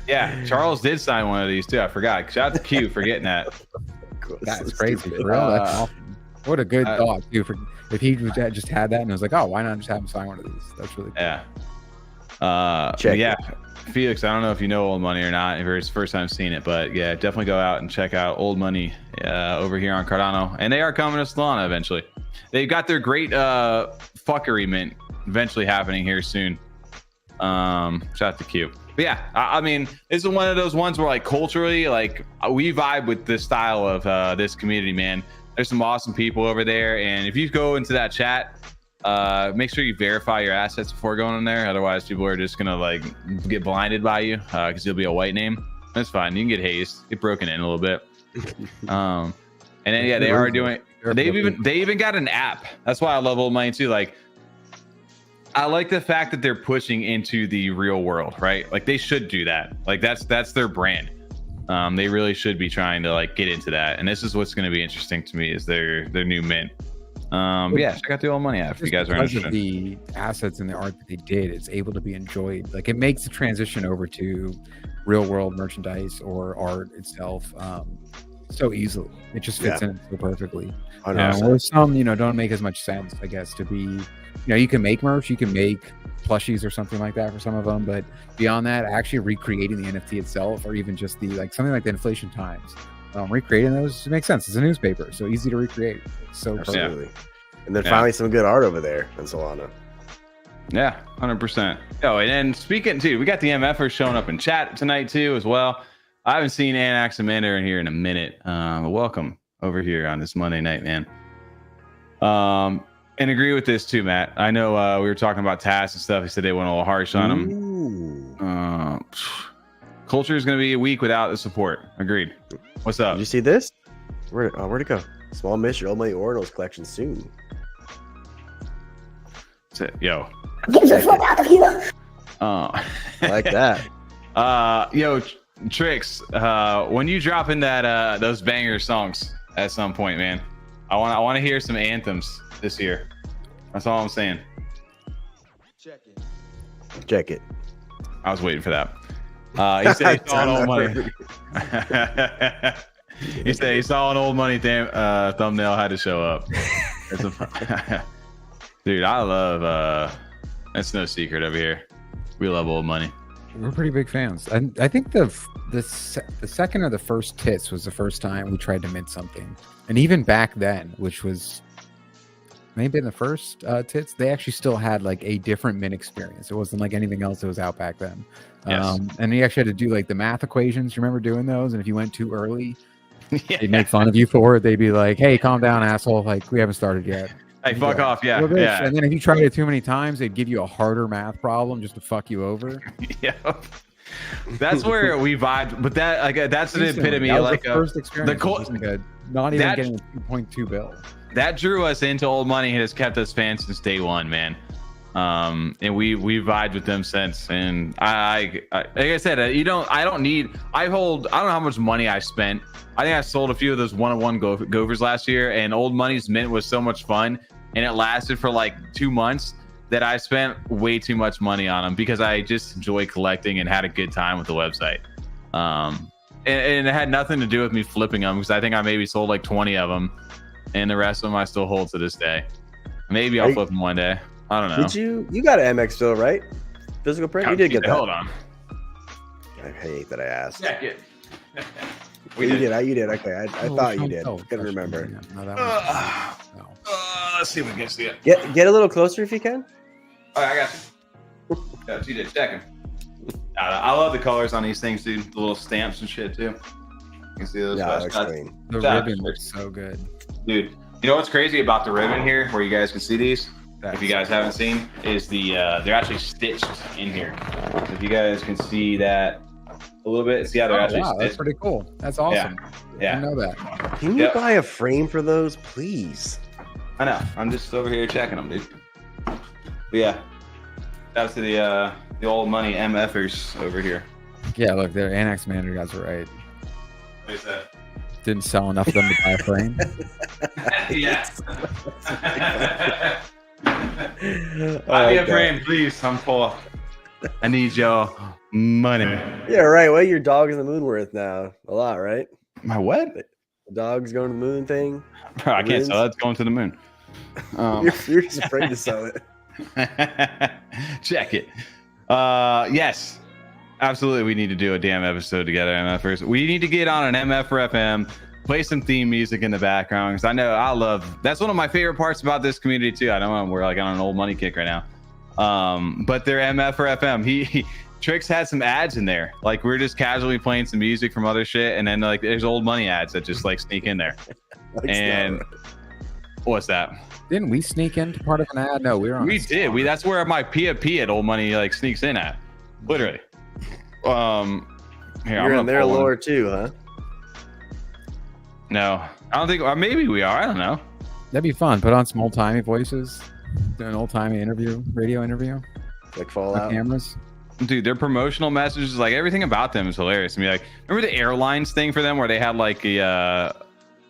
Yeah, Charles did sign one of these too. I forgot. Shout out to Q for getting that. That's crazy, for real. That's awesome. What a good thought, too. If he just had that and was like, oh, why not just have him sign one of these? That's really cool. Yeah. Felix, I don't know if you know Old Money or not, if it's first time seeing it, but yeah, definitely go out and check out Old Money over here on Cardano. And they are coming to Solana eventually. They've got their great VALKRY mint eventually happening here soon. Shout out to Q. But yeah, I mean, this is one of those ones where like culturally, like we vibe with this style of this community, man. There's some awesome people over there. And if you go into that chat, make sure you verify your assets before going in there. Otherwise, people are just gonna like get blinded by you because you'll be a white name. That's fine. You can get hazed, get broken in a little bit. And then yeah, they are doing. They even got an app. That's why I love Old Money too. Like, I like the fact that they're pushing into the real world, right? Like they should do that. Like that's their brand. They really should be trying to like get into that. And this is what's going to be interesting to me is their new mint. Yeah, check out the Old Money app if you guys are interested. Of the assets and the art that they did, it's able to be enjoyed. Like it makes the transition over to real world merchandise or art itself so easily. It just fits in so perfectly. Or some, don't make as much sense, I guess, to be, you can make merch, you can make plushies or something like that for some of them, but beyond that, actually recreating the NFT itself, or even just the something like the inflation times, recreating those makes sense. It's a newspaper, so easy to recreate. It's so absolutely. And then finally some good art over there in Solana. Yeah, 100%. Oh, and then speaking too, we got the MFers showing up in chat tonight too as well. I haven't seen Anaximander in here in a minute. Welcome over here on this Monday night, man. And agree with this too, Matt. I know we were talking about tasks and stuff. He said they went a little harsh on him. Culture is going to be a week without the support. Agreed. What's up? Did you see this? Where'd it go? Small miss your old money Orioles collection soon. That's it. Yo. Get the fuck out of here. I like that. Yo, Tricks, when you drop in that those banger songs at some point, man, I want to hear some anthems this year. That's all I'm saying. Check it. I was waiting for that. He said he saw an old money. He said he saw an old money thumbnail had to show up. Dude, I love that's no secret over here. We love old money. We're pretty big fans. I think the second or the first tits was the first time we tried to mint something, and even back then, which was maybe in the first tits, they actually still had like a different mint experience. It wasn't like anything else that was out back then. Yes. And you actually had to do like the math equations. You remember doing those? And if you went too early, they'd make fun of you for it. They'd be like, "Hey, calm down, asshole! Like we haven't started yet." Hey, fuck off! Yeah, well, yeah. And then if you tried it too many times, they'd give you a harder math problem just to fuck you over. Yeah, that's where we vibed. But that like that's the epitome. That was like the first experience. Wasn't good. Not even getting a 2.2 bill. That drew us into old money and has kept us fans since day one, man. And we vibed with them since. And I like I said, I don't know how much money I spent. I think I sold a few of those one-on-one gophers last year, and old money's mint was so much fun, and it lasted for like 2 months that I spent way too much money on them because I just enjoy collecting and had a good time with the website. And it had nothing to do with me flipping them, because I think I maybe sold like 20 of them, and the rest of them I still hold to this day. Maybe I'll flip them one day. I don't know. Did you got an MX still, right? Physical print? You did get that. Hold on. I hate that I asked. Check it. You did. Okay, I thought you did. Couldn't remember. Yeah, no, that was, no. Let's see if we can see it. Get a little closer if you can. All right, I got you. Yeah, you did. Check him. I love the colors on these things, dude. The little stamps and shit too. You can see those. Yeah, the ribbon looks so good, dude. You know what's crazy about the ribbon here, where you guys can see these? If you guys haven't seen, is they're actually stitched in here. So if you guys can see that a little bit, see how they're actually stitched. That's pretty cool. That's awesome. Yeah. I didn't know that. Can you buy a frame for those, please? I know. I'm just over here checking them, dude. But yeah, that's to the old money MFers over here. Yeah, look, their Anaximander guys are right. What is that? Didn't sell enough of them to buy a frame. Yeah. Buy me a frame, please. I'm poor. I need your money. Yeah, right. What your dog in the moon worth now? A lot, right? My what? The dog's going to the moon thing. Bro, I can't sell it. It's going to the moon. You're just afraid to sell it. Check it. Yes, absolutely. We need to do a damn episode together, MFers. We need to get on an MF for FM. Play some theme music in the background, because I know that's one of my favorite parts about this community too. I know we're like on an old money kick right now, but they're MF for FM. Tricks had some ads in there, like we're just casually playing some music from other shit, and then like there's old money ads that just like sneak in there. And what's that? Didn't we sneak into part of an ad? No, we were on. We did. That's where my PFP at old money like sneaks in at, literally. Here, you're in their lore too, huh? No, I don't think. Or maybe we are. I don't know. That'd be fun. Put on some old timey voices. Do an old timey radio interview. Like Fallout cameras. Dude, their promotional messages, like everything about them is hilarious. I mean, like, remember the airlines thing for them where they had like the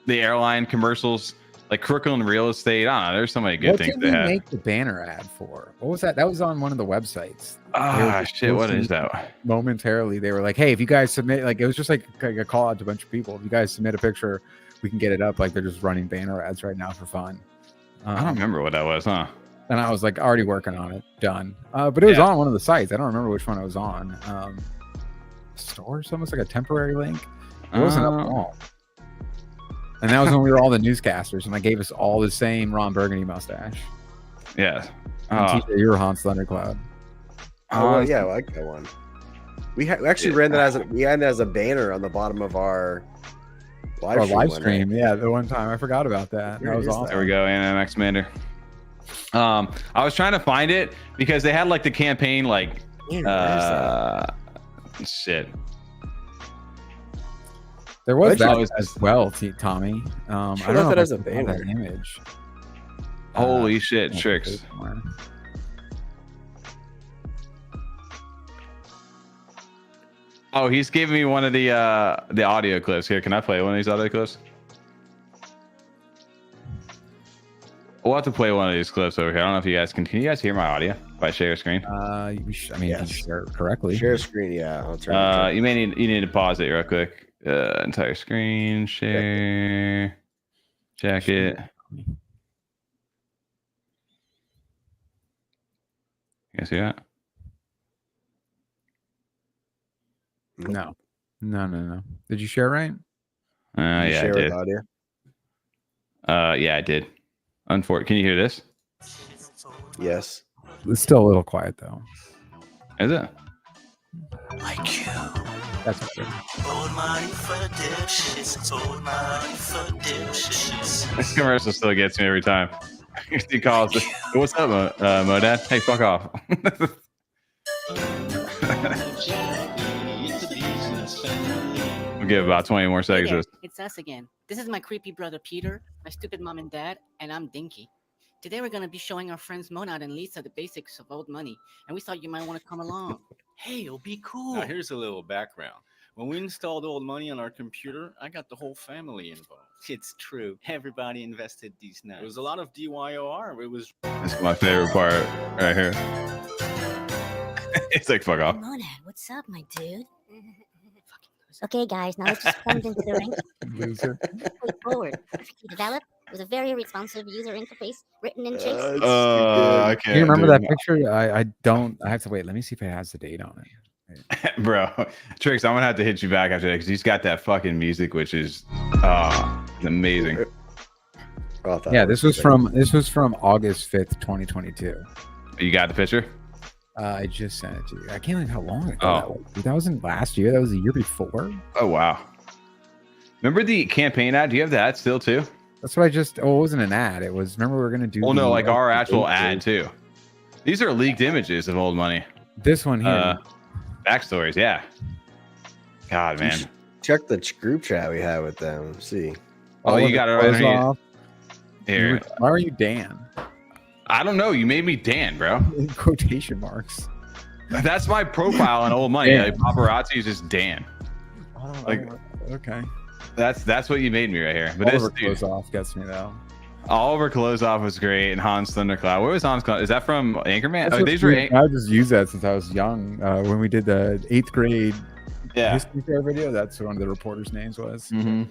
airline commercials, like Crooklyn real estate. I don't know. There's so many good things they had. What did we make the banner ad for? What was that? That was on one of the websites. Ah, shit. What is that? Momentarily, they were like, "Hey, if you guys submit," like it was just like a call out to a bunch of people. If you guys submit a picture, we can get it up. Like they're just running banner ads right now for fun. I don't remember what that was, huh? And I was like already working on it, done. But it was on one of the sites. I don't remember which one it was on. Store, so almost like a temporary link. It wasn't up at all. And that was when we were all the newscasters, and I gave us all the same Ron Burgundy mustache. Yeah. TJ, you're Hans Thundercloud. Oh, yeah, I like that one. We actually ran that as a banner on the bottom of our live stream. Yeah, the one time I forgot about that. That was awesome. There we go, NMX Commander. I was trying to find it because they had like the campaign, like shit. There was that as well, Tommy. I don't know that if as a banner. That image. Holy shit, tricks. Oh, he's giving me one of the audio clips. Here, can I play one of these audio clips? We'll have to play one of these clips over here. I don't know if you guys can you guys hear my audio if I share a screen? You can share it correctly. Share a screen, yeah. I'll turn you need to pause it real quick. Entire screen share. Check it. You guys see that? No. Did you share right? Yeah, I did. Audio? Yeah, I did. Unfortunately, can you hear this? Yes. It's still a little quiet though. Is it? Like you. That's good. Old money for dishes. Old money for dishes. This commercial still gets me every time. He calls it. What's up, Modad? Hey, fuck off. We'll give about 20 more seconds. Hey, it's us again. This is my creepy brother Peter, my stupid mom and dad, and I'm Dinky. Today we're going to be showing our friends Monad and Lisa the basics of old money, and we thought you might want to come along. Hey, it'll be cool. Now, here's a little background. When we installed old money on our computer, I got the whole family involved. It's true. Everybody invested these nuts. It was a lot of DYOR. It was. This is my favorite part right here. It's like, fuck off. Monad, what's up, my dude? Okay, guys, now let's just plunge into the ring. Loser. Straightforward, perfectly developed, with a very responsive user interface written in chicks. I can't. Do you remember that picture? I don't. I have to wait. Let me see if it has the date on it. Bro, Tricks, I'm gonna have to hit you back after that because he's got that fucking music, which is amazing. Yeah, this was from August 5th, 2022. You got the picture? I just sent it to you. I can't believe how long ago that was. That wasn't last year. That was the year before. Oh wow! Remember the campaign ad? Do you have that still too? That's what I just. Oh, it wasn't an ad. It was. Remember, we were gonna do. Oh no, like our actual ad too. These are leaked images of old money. This one here. Backstories, yeah. God, man. Check the group chat we had with them. Let's see. Oh, you got it right off. Here. Why are you Dan? I don't know. You made me Dan, bro. In quotation marks. That's my profile on old money. Like, paparazzi is just Dan. Like, okay. That's what you made me right here. But Oliver clothes off gets me though. Oliver clothes off was great, and Hans Thundercloud. Where was Hans? Is that from Anchorman? Oh, these were. I just used that since I was young. When we did the 8th grade history fair video, that's one of the reporters' names was. Mm-hmm.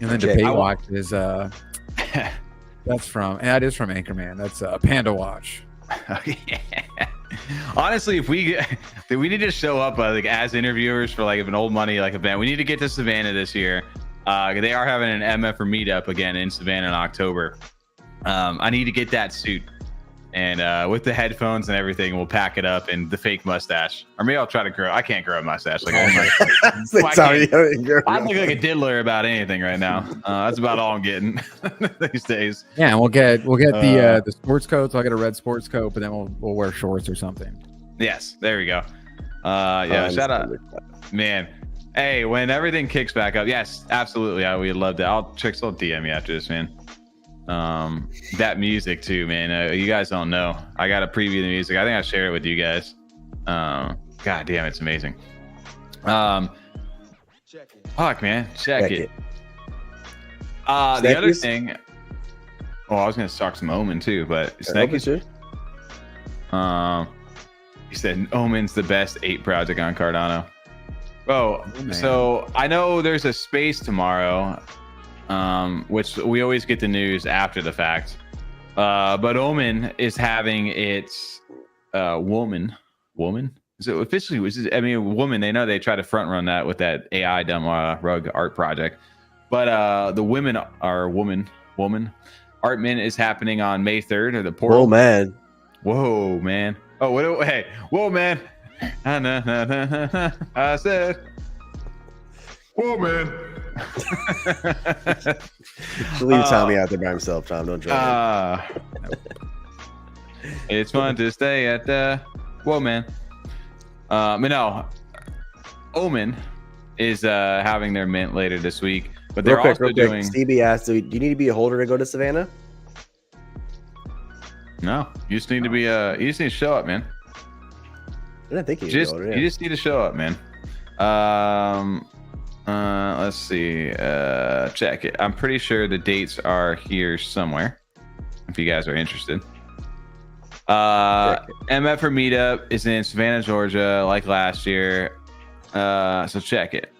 And then Debate Watch is that is from Anchorman. That's Panda Watch. Honestly, if we need to show up like as interviewers for like an old money like event, we need to get to Savannah this year. They are having an MF meetup again in Savannah in October. I need to get that suit, and with the headphones and everything, we'll pack it up and the fake mustache. Or maybe I'll try to grow. I can't grow a mustache. Like I look like a diddler about anything right now. That's about all I'm getting these days. Yeah, and we'll get the sports coats. I'll get a red sports coat, but then we'll wear shorts or something. Yes, there we go. Shout out, man. Hey, when everything kicks back up, yes, absolutely. We'd love that. I'll DM you after this, man. That music too, man. You guys don't know. I got to preview the music. I think I'll share it with you guys. God damn, it's amazing. Fuck, man. Check it. The other thing. Oh, I was gonna talk some Omen too, but Snekkies. He said Omen's the best 8 project on Cardano. Oh, so I know there's a space tomorrow, which we always get the news after the fact. But OMEN is having its woman. Is it officially? Woman. They know they try to front run that with that AI dumb rug art project. But the women are woman. Artman is happening on May 3rd, or the portal. Oh man, Whoa, man. Oh, what? Hey, whoa, man. I said, whoa, man. Leave Tommy out there by himself, Tom. Don't join It's fun to stay at the whoa, man. But no, OMEN is having their mint later this week, but they're also doing. Stevie asked, "Do you need to be a holder to go to Savannah?" No, you just need to be you just need to show up, man. I didn't think you just need to show up, man. Let's see. Check it. I'm pretty sure the dates are here somewhere. If you guys are interested. MFAFA meetup is in Savannah, Georgia, like last year. So check it.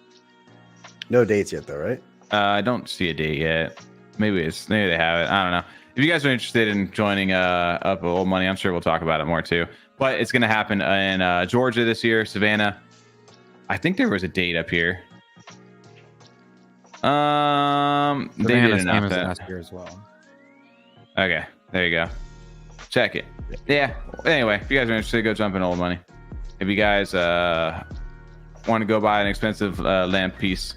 No dates yet, though, right? I don't see a date yet. Maybe they have it. I don't know. If you guys are interested in joining up Old Money, I'm sure we'll talk about it more too. But it's going to happen in Georgia this year, Savannah. I think there was a date up here. They did announce that last year as well. Okay, there you go. Check it. Yeah. Anyway, if you guys are interested, go jump in Old Money. If you guys want to go buy an expensive lamp piece,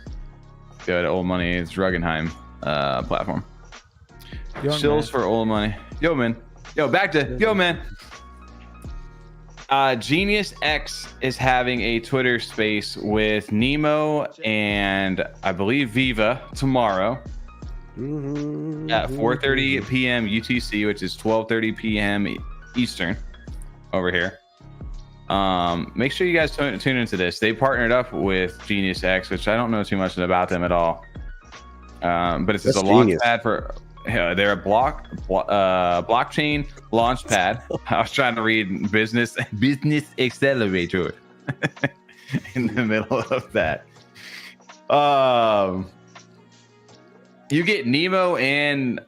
go to Old Money's Ruggenheim platform. Shills for Old Money. Yo, man. Yo, back to yo, man. Genius X is having a Twitter space with Nemo and I believe Viva tomorrow at 4:30 p.m. UTC, which is 12:30 p.m. Eastern over here. Make sure you guys tune into this. They partnered up with Genius X, which I don't know too much about them at all. But it's just a launch pad for. They're a blockchain launch pad. I was trying to read business accelerator in the middle of that. You get Nemo and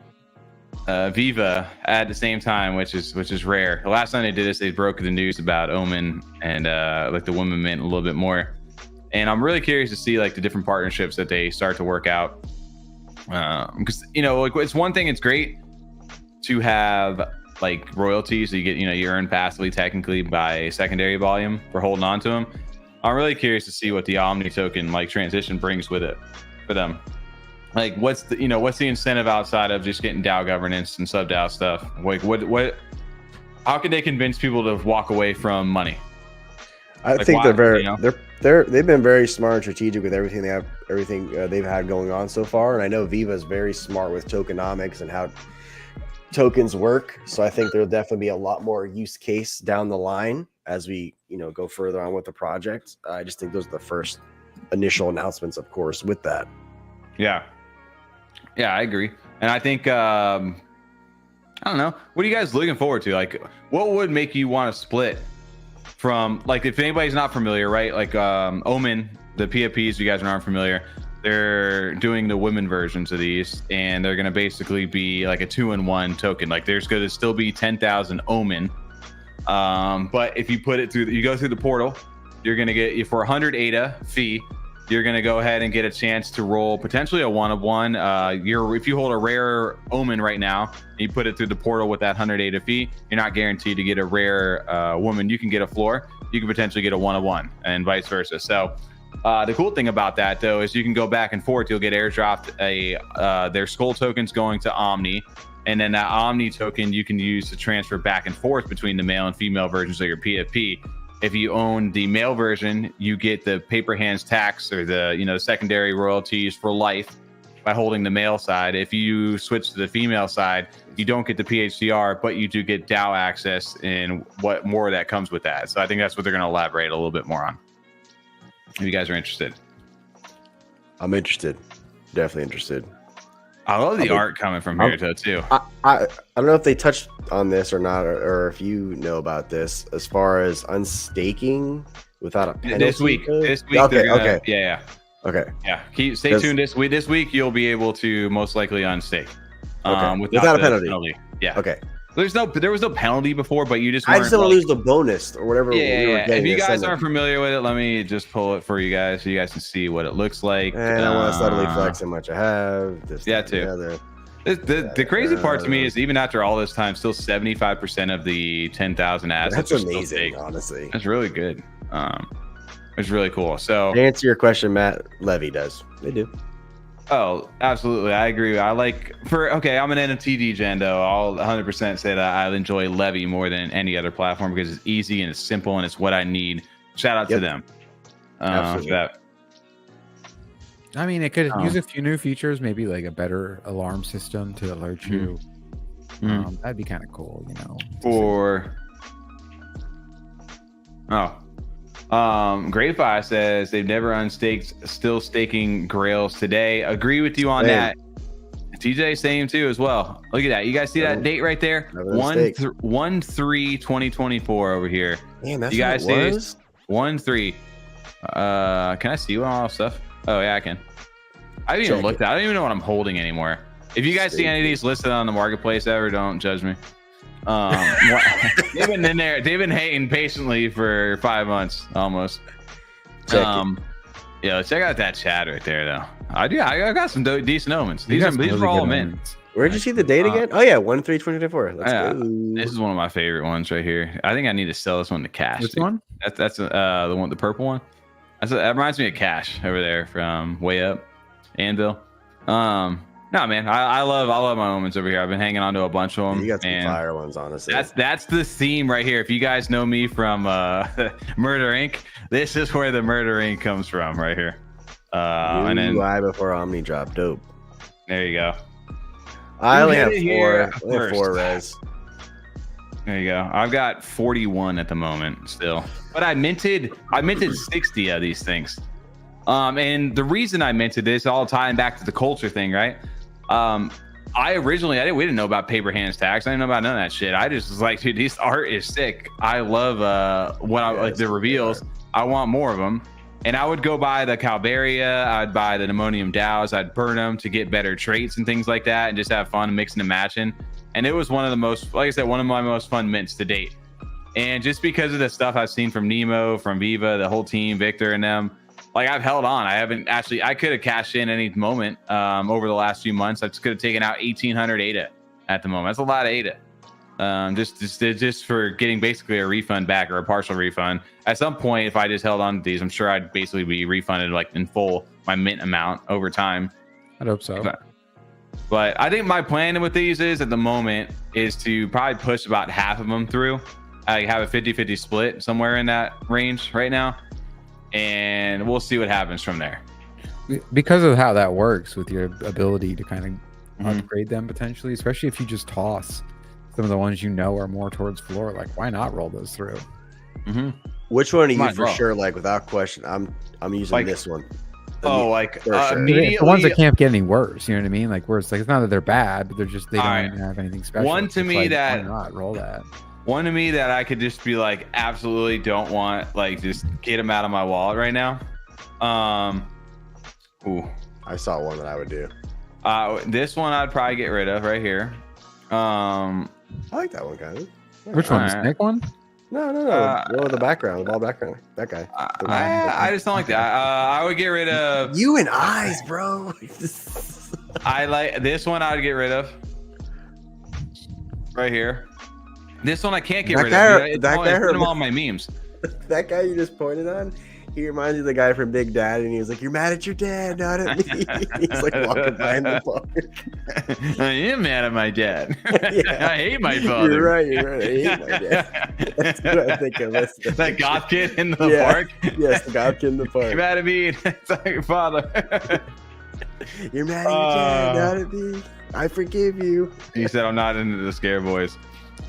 Viva at the same time, which is rare. The last time they did this, they broke the news about OMEN and like the women mint a little bit more. And I'm really curious to see like the different partnerships that they start to work out. Because like it's one thing, it's great to have like royalties, so you get you earn passively technically by secondary volume for holding on to them. I'm really curious to see what the Omni token like transition brings with it for them. Like what's the incentive outside of just getting DAO governance and sub DAO stuff? Like what how can they convince people to walk away from money? I think they've been very smart and strategic with everything they've had going on so far. And I know Viva is very smart with tokenomics and how tokens work. So I think there'll definitely be a lot more use case down the line as we go further on with the project. I just think those are the first initial announcements, of course, with that. Yeah, I agree. And I think I don't know, what are you guys looking forward to? Like what would make you want to split from, like, if anybody's not familiar, right? Like OMEN, the PFPs, you guys aren't familiar, they're doing the women versions of these, and they're going to basically be like a 2-in-1 token. Like there's going to still be 10,000 OMEN. But if you put it through, you go through the portal, you're going to get, for 100 ADA fee, you're going to go ahead and get a chance to roll potentially a 1-of-1. If you hold a rare OMEN right now, and you put it through the portal with that 100 ADA fee, you're not guaranteed to get a rare woman. You can get a floor. You can potentially get a 1-of-1 and vice versa. So the cool thing about that, though, is you can go back and forth. You'll get airdropped their skull tokens going to Omni. And then that Omni token you can use to transfer back and forth between the male and female versions of your PFP. If you own the male version, you get the paper hands tax or the secondary royalties for life by holding the male side. If you switch to the female side, you don't get the PHCR, but you do get DAO access and what more of that comes with that. So I think that's what they're going to elaborate a little bit more on. If you guys are interested. I'm interested. Definitely interested. I love the art coming from here too. I don't know if they touched on this or not, or if you know about this as far as unstaking without a penalty. This week. Okay. Yeah. Okay. Yeah. Stay tuned this week. This week you'll be able to most likely unstake. Without a penalty. Yeah. Okay. There was no penalty before, but you just I just don't want to lose the bonus or whatever. Yeah. If you guys aren't familiar with it, let me just pull it for you guys so you guys can see what it looks like. And I want to subtly flex how much I have. Too. The crazy part to me is even after all this time, still 75% of the 10,000 assets. That's amazing, honestly. That's really good. It's really cool. So to answer your question, Matt, Levy does. They do. Oh, absolutely. I agree. I'm an NFT degen though. I'll 100% say that I enjoy Levy more than any other platform because it's easy and it's simple and it's what I need. Shout out to them. Absolutely. I mean, it could use a few new features, maybe like a better alarm system to alert you. That'd be kind of cool, you know. Grapefire says they've never unstaked, still staking grails today. Agree with you on that. TJ, same too as well. Look at that. You guys see that date right there? 1/3/2024 over here. Man, that's you guys what it see was? 1/3. Can I see all stuff? Oh yeah, I can. I haven't even looked at. I don't even know what I'm holding anymore. If you guys see any of these listed on the marketplace ever, don't judge me. They've been in there. They've been hating patiently for 5 months almost. Yeah, check out that chat right there though. I got some decent omens. These are all men. Where'd you see the date again? Oh yeah, 1/3/2024. Let's go. This is one of my favorite ones right here. I think I need to sell this one to Cash. Which one? That's the one, the purple one. That reminds me of Cash over there from Way Up, Anvil. No man, I love my omens over here. I've been hanging on to a bunch of them. You got some fire ones, honestly. That's the theme right here. If you guys know me from Murder Inc., this is where the Murder Inc. comes from right here. And then UI before Omni drop, dope. There you go. I only have 4. I have 4 res. There you go. I've got 41 at the moment still, but I minted 60 of these things. And the reason I minted this, all tying back to the culture thing, right? We didn't know about paper hands tags. I didn't know about none of that shit. I just was like, dude, this art is sick. I love like the reveals. I want more of them. And I would go buy the Calvaria, I'd buy the Pneumonium Dows, I'd burn them to get better traits and things like that, and just have fun mixing and matching. And it was one of the most, like I said, one of my most fun mints to date. And just because of the stuff I've seen from Nemo, from Viva, the whole team, Victor and them, like I've held on. I could have cashed in any moment over the last few months. I just could have taken out 1,800 ADA at the moment. That's a lot of ADA. Just for getting basically a refund back or a partial refund. At some point, if I just held on to these, I'm sure I'd basically be refunded like in full my mint amount over time. I'd hope so. But I think my plan with these is at the moment is to probably push about half of them through. I have a 50-50 split somewhere in that range right now. And we'll see what happens from there. Because of how that works with your ability to kind of upgrade them potentially, especially if you just toss some of the ones you know are more towards floor, like why not roll those through? Which one are you for sure? Like without question, I'm using this one. The ones that can't get any worse. You know what I mean? Like where it's like it's not that they're bad, but they're just they don't even have anything special. One to me that why not roll that. One to me that I could just be like absolutely don't want, like just get them out of my wallet right now. Ooh, I saw one that I would do. This one I'd probably get rid of right here. I like that one, kind of. Which one? The SNEK one? No. The background, the ball background. That guy. I just don't like that. I would get rid of you and eyes, bro. I like this one. I would get rid of right here. This one I can't get rid of. It's them all my memes. That guy you just pointed on, he reminds you of the guy from Big Dad, and he was like, "You're mad at your dad, not at me." He's like walking by in the park. I am mad at my dad. I hate my father. You're right. I hate my dad. That's what I think of. That goth kid in the park. Yes, the goth kid in the park. You're mad at me. It's like your father. You're mad at your dad, not at me. I forgive you. He said, "I'm not into the scare boys."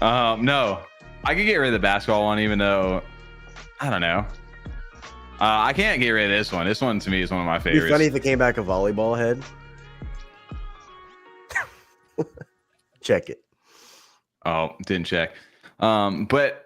No, I could get rid of the basketball one, even though I don't know. I can't get rid of this one. This one to me is one of my favorites. It'd be funny if it came back a volleyball head. Check it. Oh, didn't check. But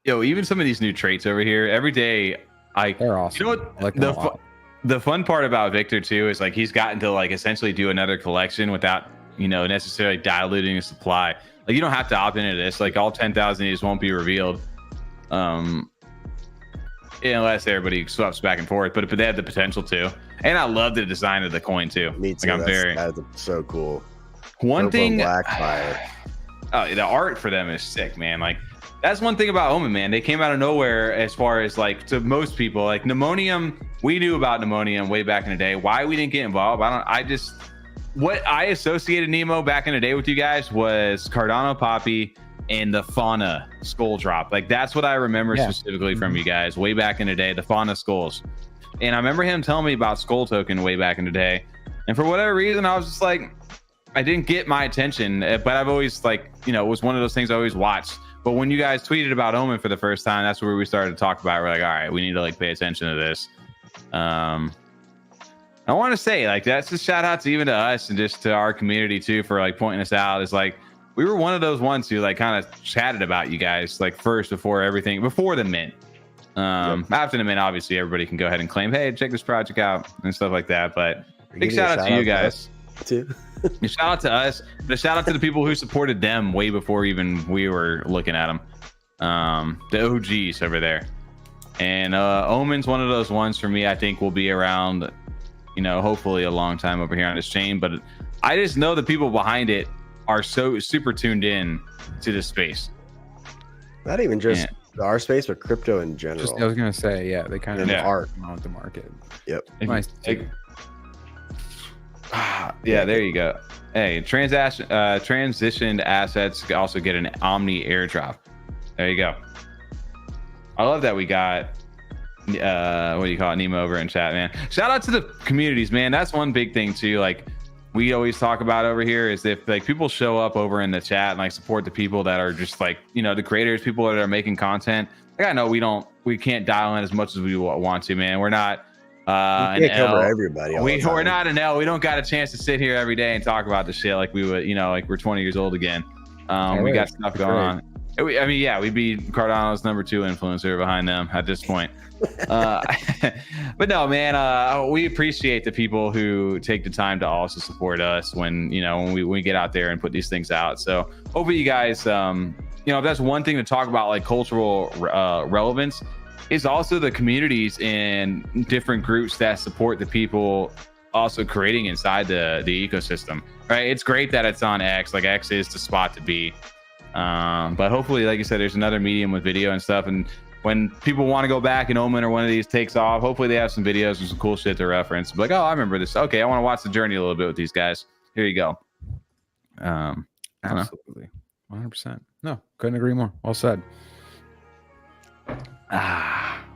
even some of these new traits over here, every day they're awesome. You know what? The fun part about Victor too is like he's gotten to like essentially do another collection without necessarily diluting the supply. Like you don't have to opt into this. Like all 10,000 of these won't be revealed. Unless everybody swaps back and forth, but they have the potential to. And I love the design of the coin too. Me too. Like that's so cool. One Purple thing, and black fire. the art for them is sick, man. Like that's one thing about OMEN, man. They came out of nowhere as far as like to most people. Like Pneumonium, we knew about Pneumonium way back in the day. Why we didn't get involved, what I associated Nemo back in the day with you guys was Cardano Poppy and the Fauna skull drop. Like that's what I remember specifically from you guys way back in the day, the Fauna skulls. And I remember him telling me about Skull Token way back in the day. And for whatever reason, I was just like, I didn't get my attention, but I've always like, it was one of those things I always watched. But when you guys tweeted about OMEN for the first time, that's where we started to talk about it. We're like, all right, we need to like pay attention to this. I want to say like, that's a shout out to even to us and just to our community too, for like pointing us out. It's like, we were one of those ones who like kind of chatted about you guys like first before the mint. After the mint, obviously everybody can go ahead and claim, hey, check this project out and stuff like that. But big shout out to you guys too. Shout out to us, but shout out to the people who supported them way before even we were looking at them. The OGs over there. And OMEN's one of those ones for me, I think will be around, hopefully a long time over here on this chain. But I just know the people behind it are so super tuned in to this space. Not even just our space, but crypto in general. I was gonna say, they kind of art on the market. Yep. Nice. There you go. Hey, transitioned assets also get an Omni airdrop. There you go. I love that we got what do you call it, Nemo over in chat, man. Shout out to the communities, man. That's one big thing too. Like we always talk about over here is if like people show up over in the chat and like support the people that are just like, the creators, people that are making content. Like I know we can't dial in as much as we want to, man. We're not we can't cover everybody. We're not an L. We don't got a chance to sit here every day and talk about the shit like we would, like we're 20 years old again. We got stuff going on. We'd be Cardano's number 2 influencer behind them at this point. But no, man, we appreciate the people who take the time to also support us when we get out there and put these things out. So hopefully you guys, if that's one thing to talk about, like cultural relevance, is also the communities and different groups that support the people also creating inside the ecosystem, right? It's great that it's on X, like X is the spot to be. But hopefully, like you said, there's another medium with video and stuff. And when people want to go back and OMEN or one of these takes off, hopefully they have some videos and some cool shit to reference. Like, oh, I remember this. Okay, I want to watch the journey a little bit with these guys. Here you go. Absolutely. 100%. No, couldn't agree more. Well said.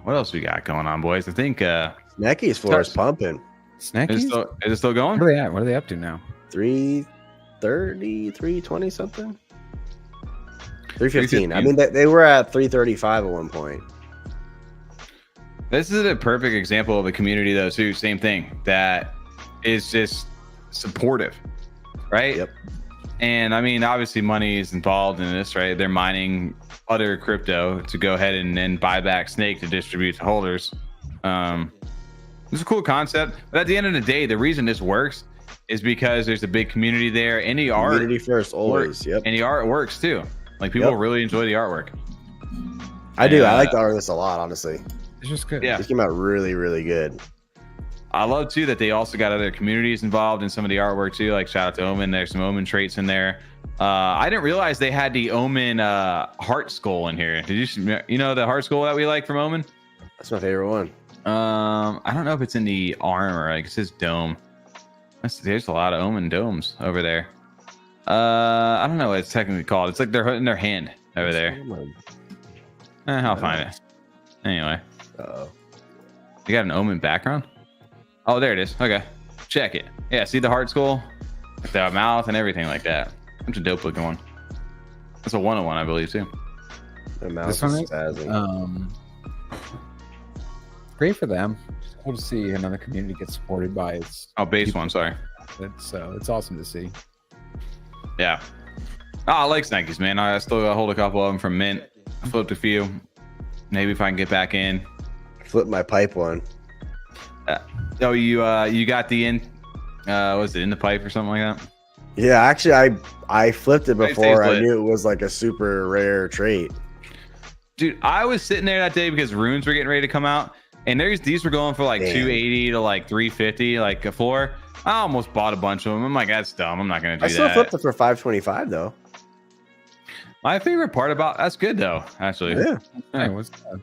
What else we got going on, boys? I think Snekkies floor is pumping. Snekkies? Is it still going? Where are they at? What are they up to now? 330, 320 something. 315. I mean, they were at 335 at one point. This is a perfect example of a community, though, too. Same thing. That is just supportive, right? Yep. And I mean, obviously, money is involved in this, right? They're mining other crypto to go ahead and then buy back SNEK to distribute to holders. It's a cool concept, but at the end of the day, the reason this works is because there's a big community there, and the art community first always. Works, yep. And the art works too. Like people really enjoy the artwork. I do. I like the art of this a lot, honestly. It's just good. Yeah, this came out really, really good. I love too that they also got other communities involved in some of the artwork too. Like shout out to OMEN. There's some OMEN traits in there. I didn't realize they had the OMEN heart skull in here. Did you know the heart skull that we like from OMEN? That's my favorite one. I don't know if it's in the armor. Like it says dome. There's a lot of OMEN domes over there. I don't know what it's technically called. It's like they're in their hand over there. I'll find it. Anyway. You got an OMEN background? Oh, there it is. Okay. Check it. Yeah, see the heart skull? Like the mouth and everything like that. It's a dope looking one. That's a 101, I believe, too. The mouth is spazzing. Great for them. It's cool to see another community get supported by its base one, sorry. It's awesome to see. Yeah. I like Snekkies, man. I still hold a couple of them from Mint. I flipped a few. Maybe if I can get back in. Flip my pipe one. You got the in was it in the pipe or something like that? Yeah, actually I flipped it before I knew it was like a super rare trait. Dude, I was sitting there that day because runes were getting ready to come out, and these were going for like 280 to like 350 like a floor. I almost bought a bunch of them. I'm like, that's dumb. I'm not gonna do I still that. flipped it for 525 though. My favorite part about that's good though, actually. Yeah. Hey, what's that?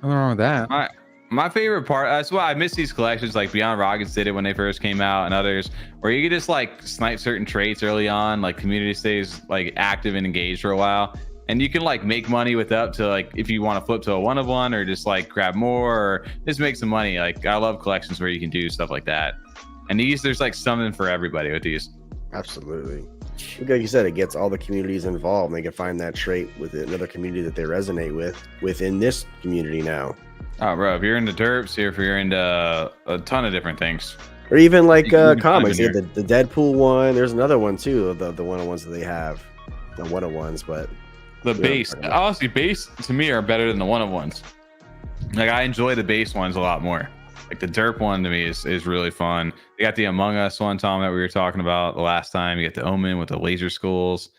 Nothing wrong with that. My favorite part, that's why I miss these collections, like Beyond Rockets did it when they first came out, and others, where you can just like snipe certain traits early on, like community stays like active and engaged for a while, and you can like make money with up to like if you want to flip to a 1 of 1 or just like grab more or just make some money. Like I love collections where you can do stuff like that, and these there's like something for everybody with these. Absolutely. Like you said, it gets all the communities involved, and they can find that trait with another community that they resonate with within this community now. Oh, bro, if you're into derps, if you're into a ton of different things. Or even like You can comics, find the Deadpool one. There's another one too, of the 1-on-1s that they have. The 1-on-1s, but The base, honestly, base to me are better than the 1-of-1s. Like I enjoy the base ones a lot more. Like the derp one to me is really fun. You got the Among Us one, Tom, that we were talking about the last time. You got the OMEN with the laser skulls.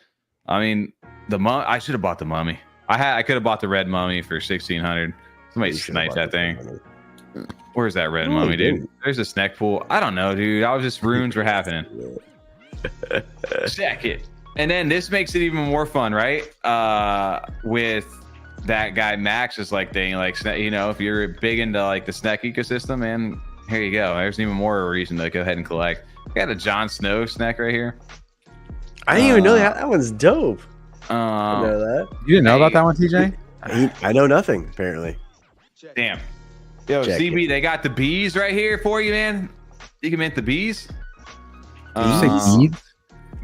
I mean, I should have bought the mummy. I could have bought the red mummy for 1,600. Somebody sniped that thing. Where's that red mummy, dude? There's a SNEK pool. I don't know, dude. I was just runes were happening. Check it. And then this makes it even more fun, right? With that guy Max is like thing, like, you know, if you're big into like the SNEK ecosystem, man, here you go. There's even more reason to go ahead and collect. I got a Jon Snow SNEK right here. I didn't even know that one's dope. I know that. You didn't know about that one, TJ? I know nothing, apparently. Damn. Yo, Check CB, it. they got the Beez right here for you, man. You can mint the Beez. Did you say beads?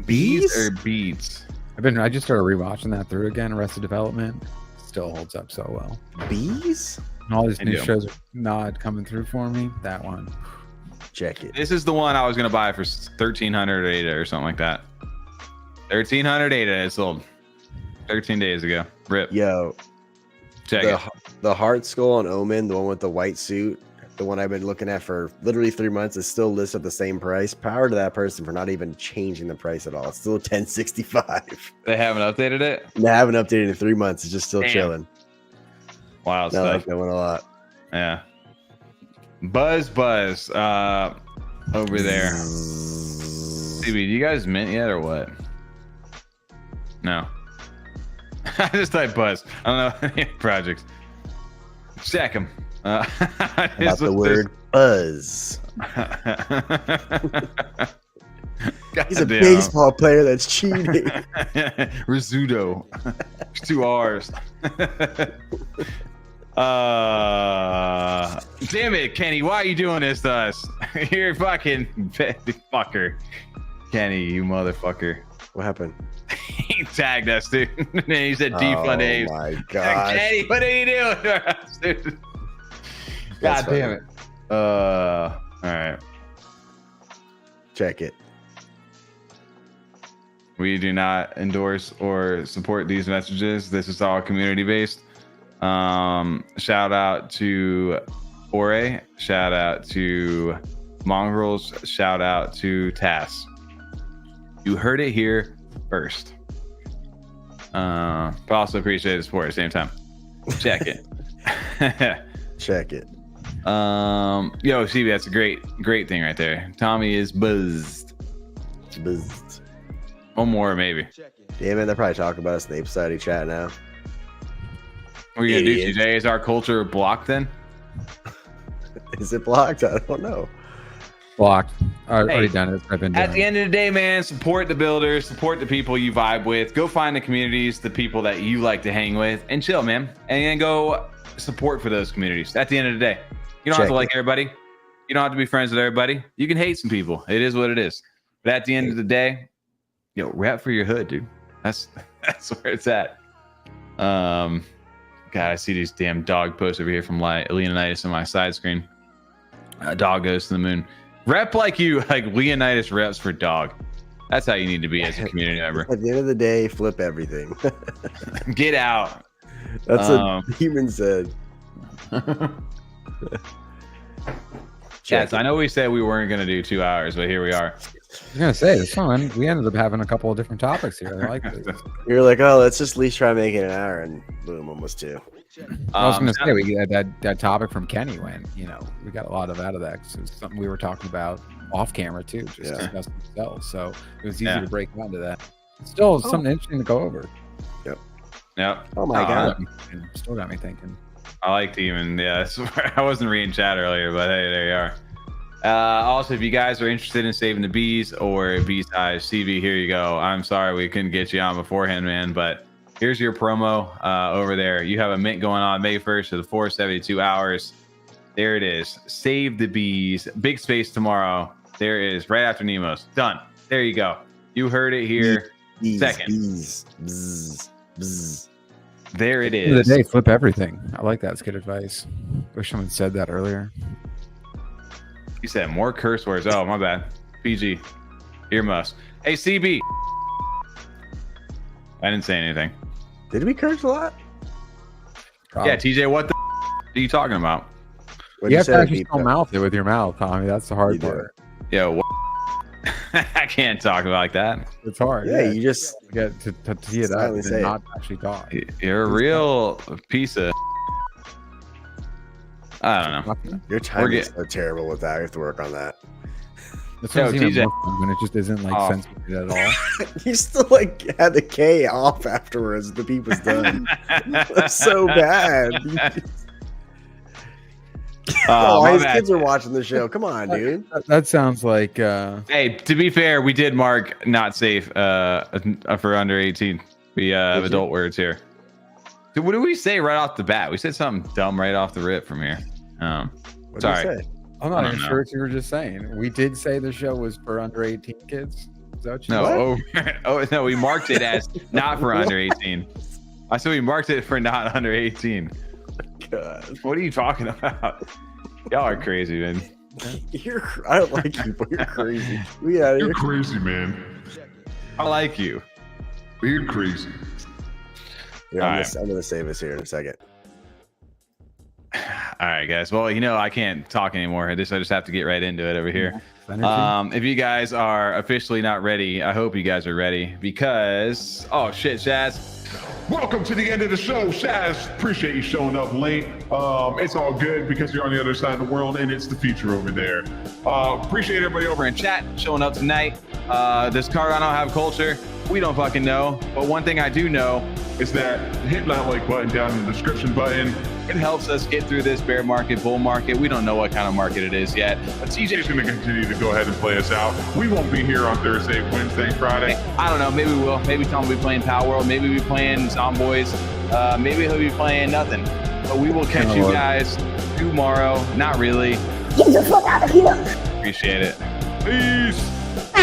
Beez or beads? I just started rewatching that through again. Arrested Development still holds up so well. Beez? And all these I new do. shows are not coming through for me. That one. Check it. This is the one I was gonna buy for 1,300 ADA or something like that. 1,300 ADA. It sold 13 days ago. Rip. Yo, Check it. the heart skull on Omen, the one with the white suit, the one I've been looking at for literally 3 months, is still listed at the same price. Power to that person for not even changing the price at all. It's still 1065. They haven't updated it. They haven't updated in 3 months. It's just still Damn. chilling. Wild I stuff. like that one a lot. Yeah. Buzz. Over there. CB, do you guys mint yet or what? No. I just type Buzz. I don't know any projects. Check them. About the word buzz. He's a baseball player that's cheating. Rizzuto. 2 R's. Damn it, Kenny. Why are you doing this to us? You're fucking fucker. Kenny, you motherfucker. What happened? He tagged us, dude. And he said DeFUD Aves. Oh my god. Kenny, what are you doing to us, dude? God That's damn it. All right. Check it. We do not endorse or support these messages. This is all community based. Shout out to Ore. Shout out to Mongrels. Shout out to Tass. You heard it here first. But also appreciate the support at the same time. Check it. Check it. Yo, CB, that's a great thing right there. Tommy is buzzed. Buzzed. One more, maybe. Yeah, man, they're probably talking about us in the Ape Society chat now. What are you gonna do Idiot. today? Is our culture blocked then? Is it blocked? I don't know. Blocked. Already Hey, done it. I've been doing At the end of the day, man, support the builders, support the people you vibe with. Go find the communities, the people that you like to hang with, and chill, man. And then go support for those communities. At the end of the day, you don't have to like everybody. You don't have to be friends with everybody. You can hate some people. It is what it is. But at the end of the day, yo, rap for your hood, dude. That's where it's at. God, I see these damn dog posts over here from Leonidas on my side screen. Dog goes to the moon. Rep like you, like Leonidas reps for dog. That's how you need to be as a community member. At the end of the day, flip everything. Get out. That's what Demon said. Yes, I know we said we weren't going to do 2 hours, but here we are. I was gonna say it's fun. We ended up having a couple of different topics here. I like this. You're like, oh, let's just at least try making an hour, and boom, almost 2. I was gonna say we had that topic from Kenny when we got a lot out of that. 'Cause it was something we were talking about off camera too, just discussing ourselves. So it was easy to break down to that. Still something interesting to go over. Yep. Oh my god. Still got me thinking. I like teaming. Yeah, I wasn't reading chat earlier, but hey, there you are. Also, if you guys are interested in saving the Beez or Beez Hive, CV, here you go. I'm sorry we couldn't get you on beforehand, man, but here's your promo over there. You have a mint going on May 1st to the 472 hours. There it is. Save the Beez. Big space tomorrow. There it is. Right after Nemo's. Done. There you go. You heard it here. Beez, Second. Beez, bzz, bzz. There it End of is. the day, flip everything. I like that. It's good advice. Wish someone said that earlier. You said more curse words. Oh, my bad. PG. Earmuffs. Hey, CB. I didn't say anything. Did we curse a lot? Probably. Yeah, TJ, what the are you talking about? What'd You have to say, actually Pete? still mouth it with your mouth, Tommy. That's the hard You do. part. Yo, what? I can't talk like that. It's hard. Yeah, you just You get to tee it up Silently and say it. not actually talk. You're a real piece of. I don't know. your time is so terrible with that. I have to work on that. That's Yo, what's even TJ. more fun when it just isn't like Oh. censored at all. You still like had the K off afterwards. The beep was done. That's so bad. Oh, my his bad. kids are watching the show. Come on, dude. That sounds like Hey, to be fair, we did mark not safe for under 18. We have Did you? adult words here. So what did we say right off the bat? We said something dumb right off the rip from here. What did Sorry. you say? I'm I not don't even know. sure what you were just saying. We did say the show was for under 18 kids. Is that what you No, oh no, we marked it as not for under 18. I said we marked it for not under 18. God. What are you talking about? Y'all are crazy, man. I don't like you, but you're crazy. Yeah, You're crazy, man. I like you. You're crazy. Yeah, All I'm gonna save us here in a second. All right, guys. Well, I can't talk anymore. I just have to get right into it over here. Energy? If you guys are officially not ready, I hope you guys are ready because shit, Shaz. Welcome to the end of the show, Shaz. Appreciate you showing up late. It's all good because you're on the other side of the world and it's the future over there. Appreciate everybody over Over in chat, showing up tonight. Does Cardano have culture? We don't fucking know. But one thing I do know is that hit that like button down in the description button. it helps us get through this bear market, bull market. We don't know what kind of market it is yet. But TJ's going to continue to go ahead and play us out. We won't be here on Thursday, Wednesday, Friday. I don't know. Maybe we will. Maybe Tom will be playing Power World. Maybe we'll be playing Zomboys. Maybe he'll be playing nothing. But we will catch you guys tomorrow. Not really. Get the fuck out of here. Appreciate it. Peace.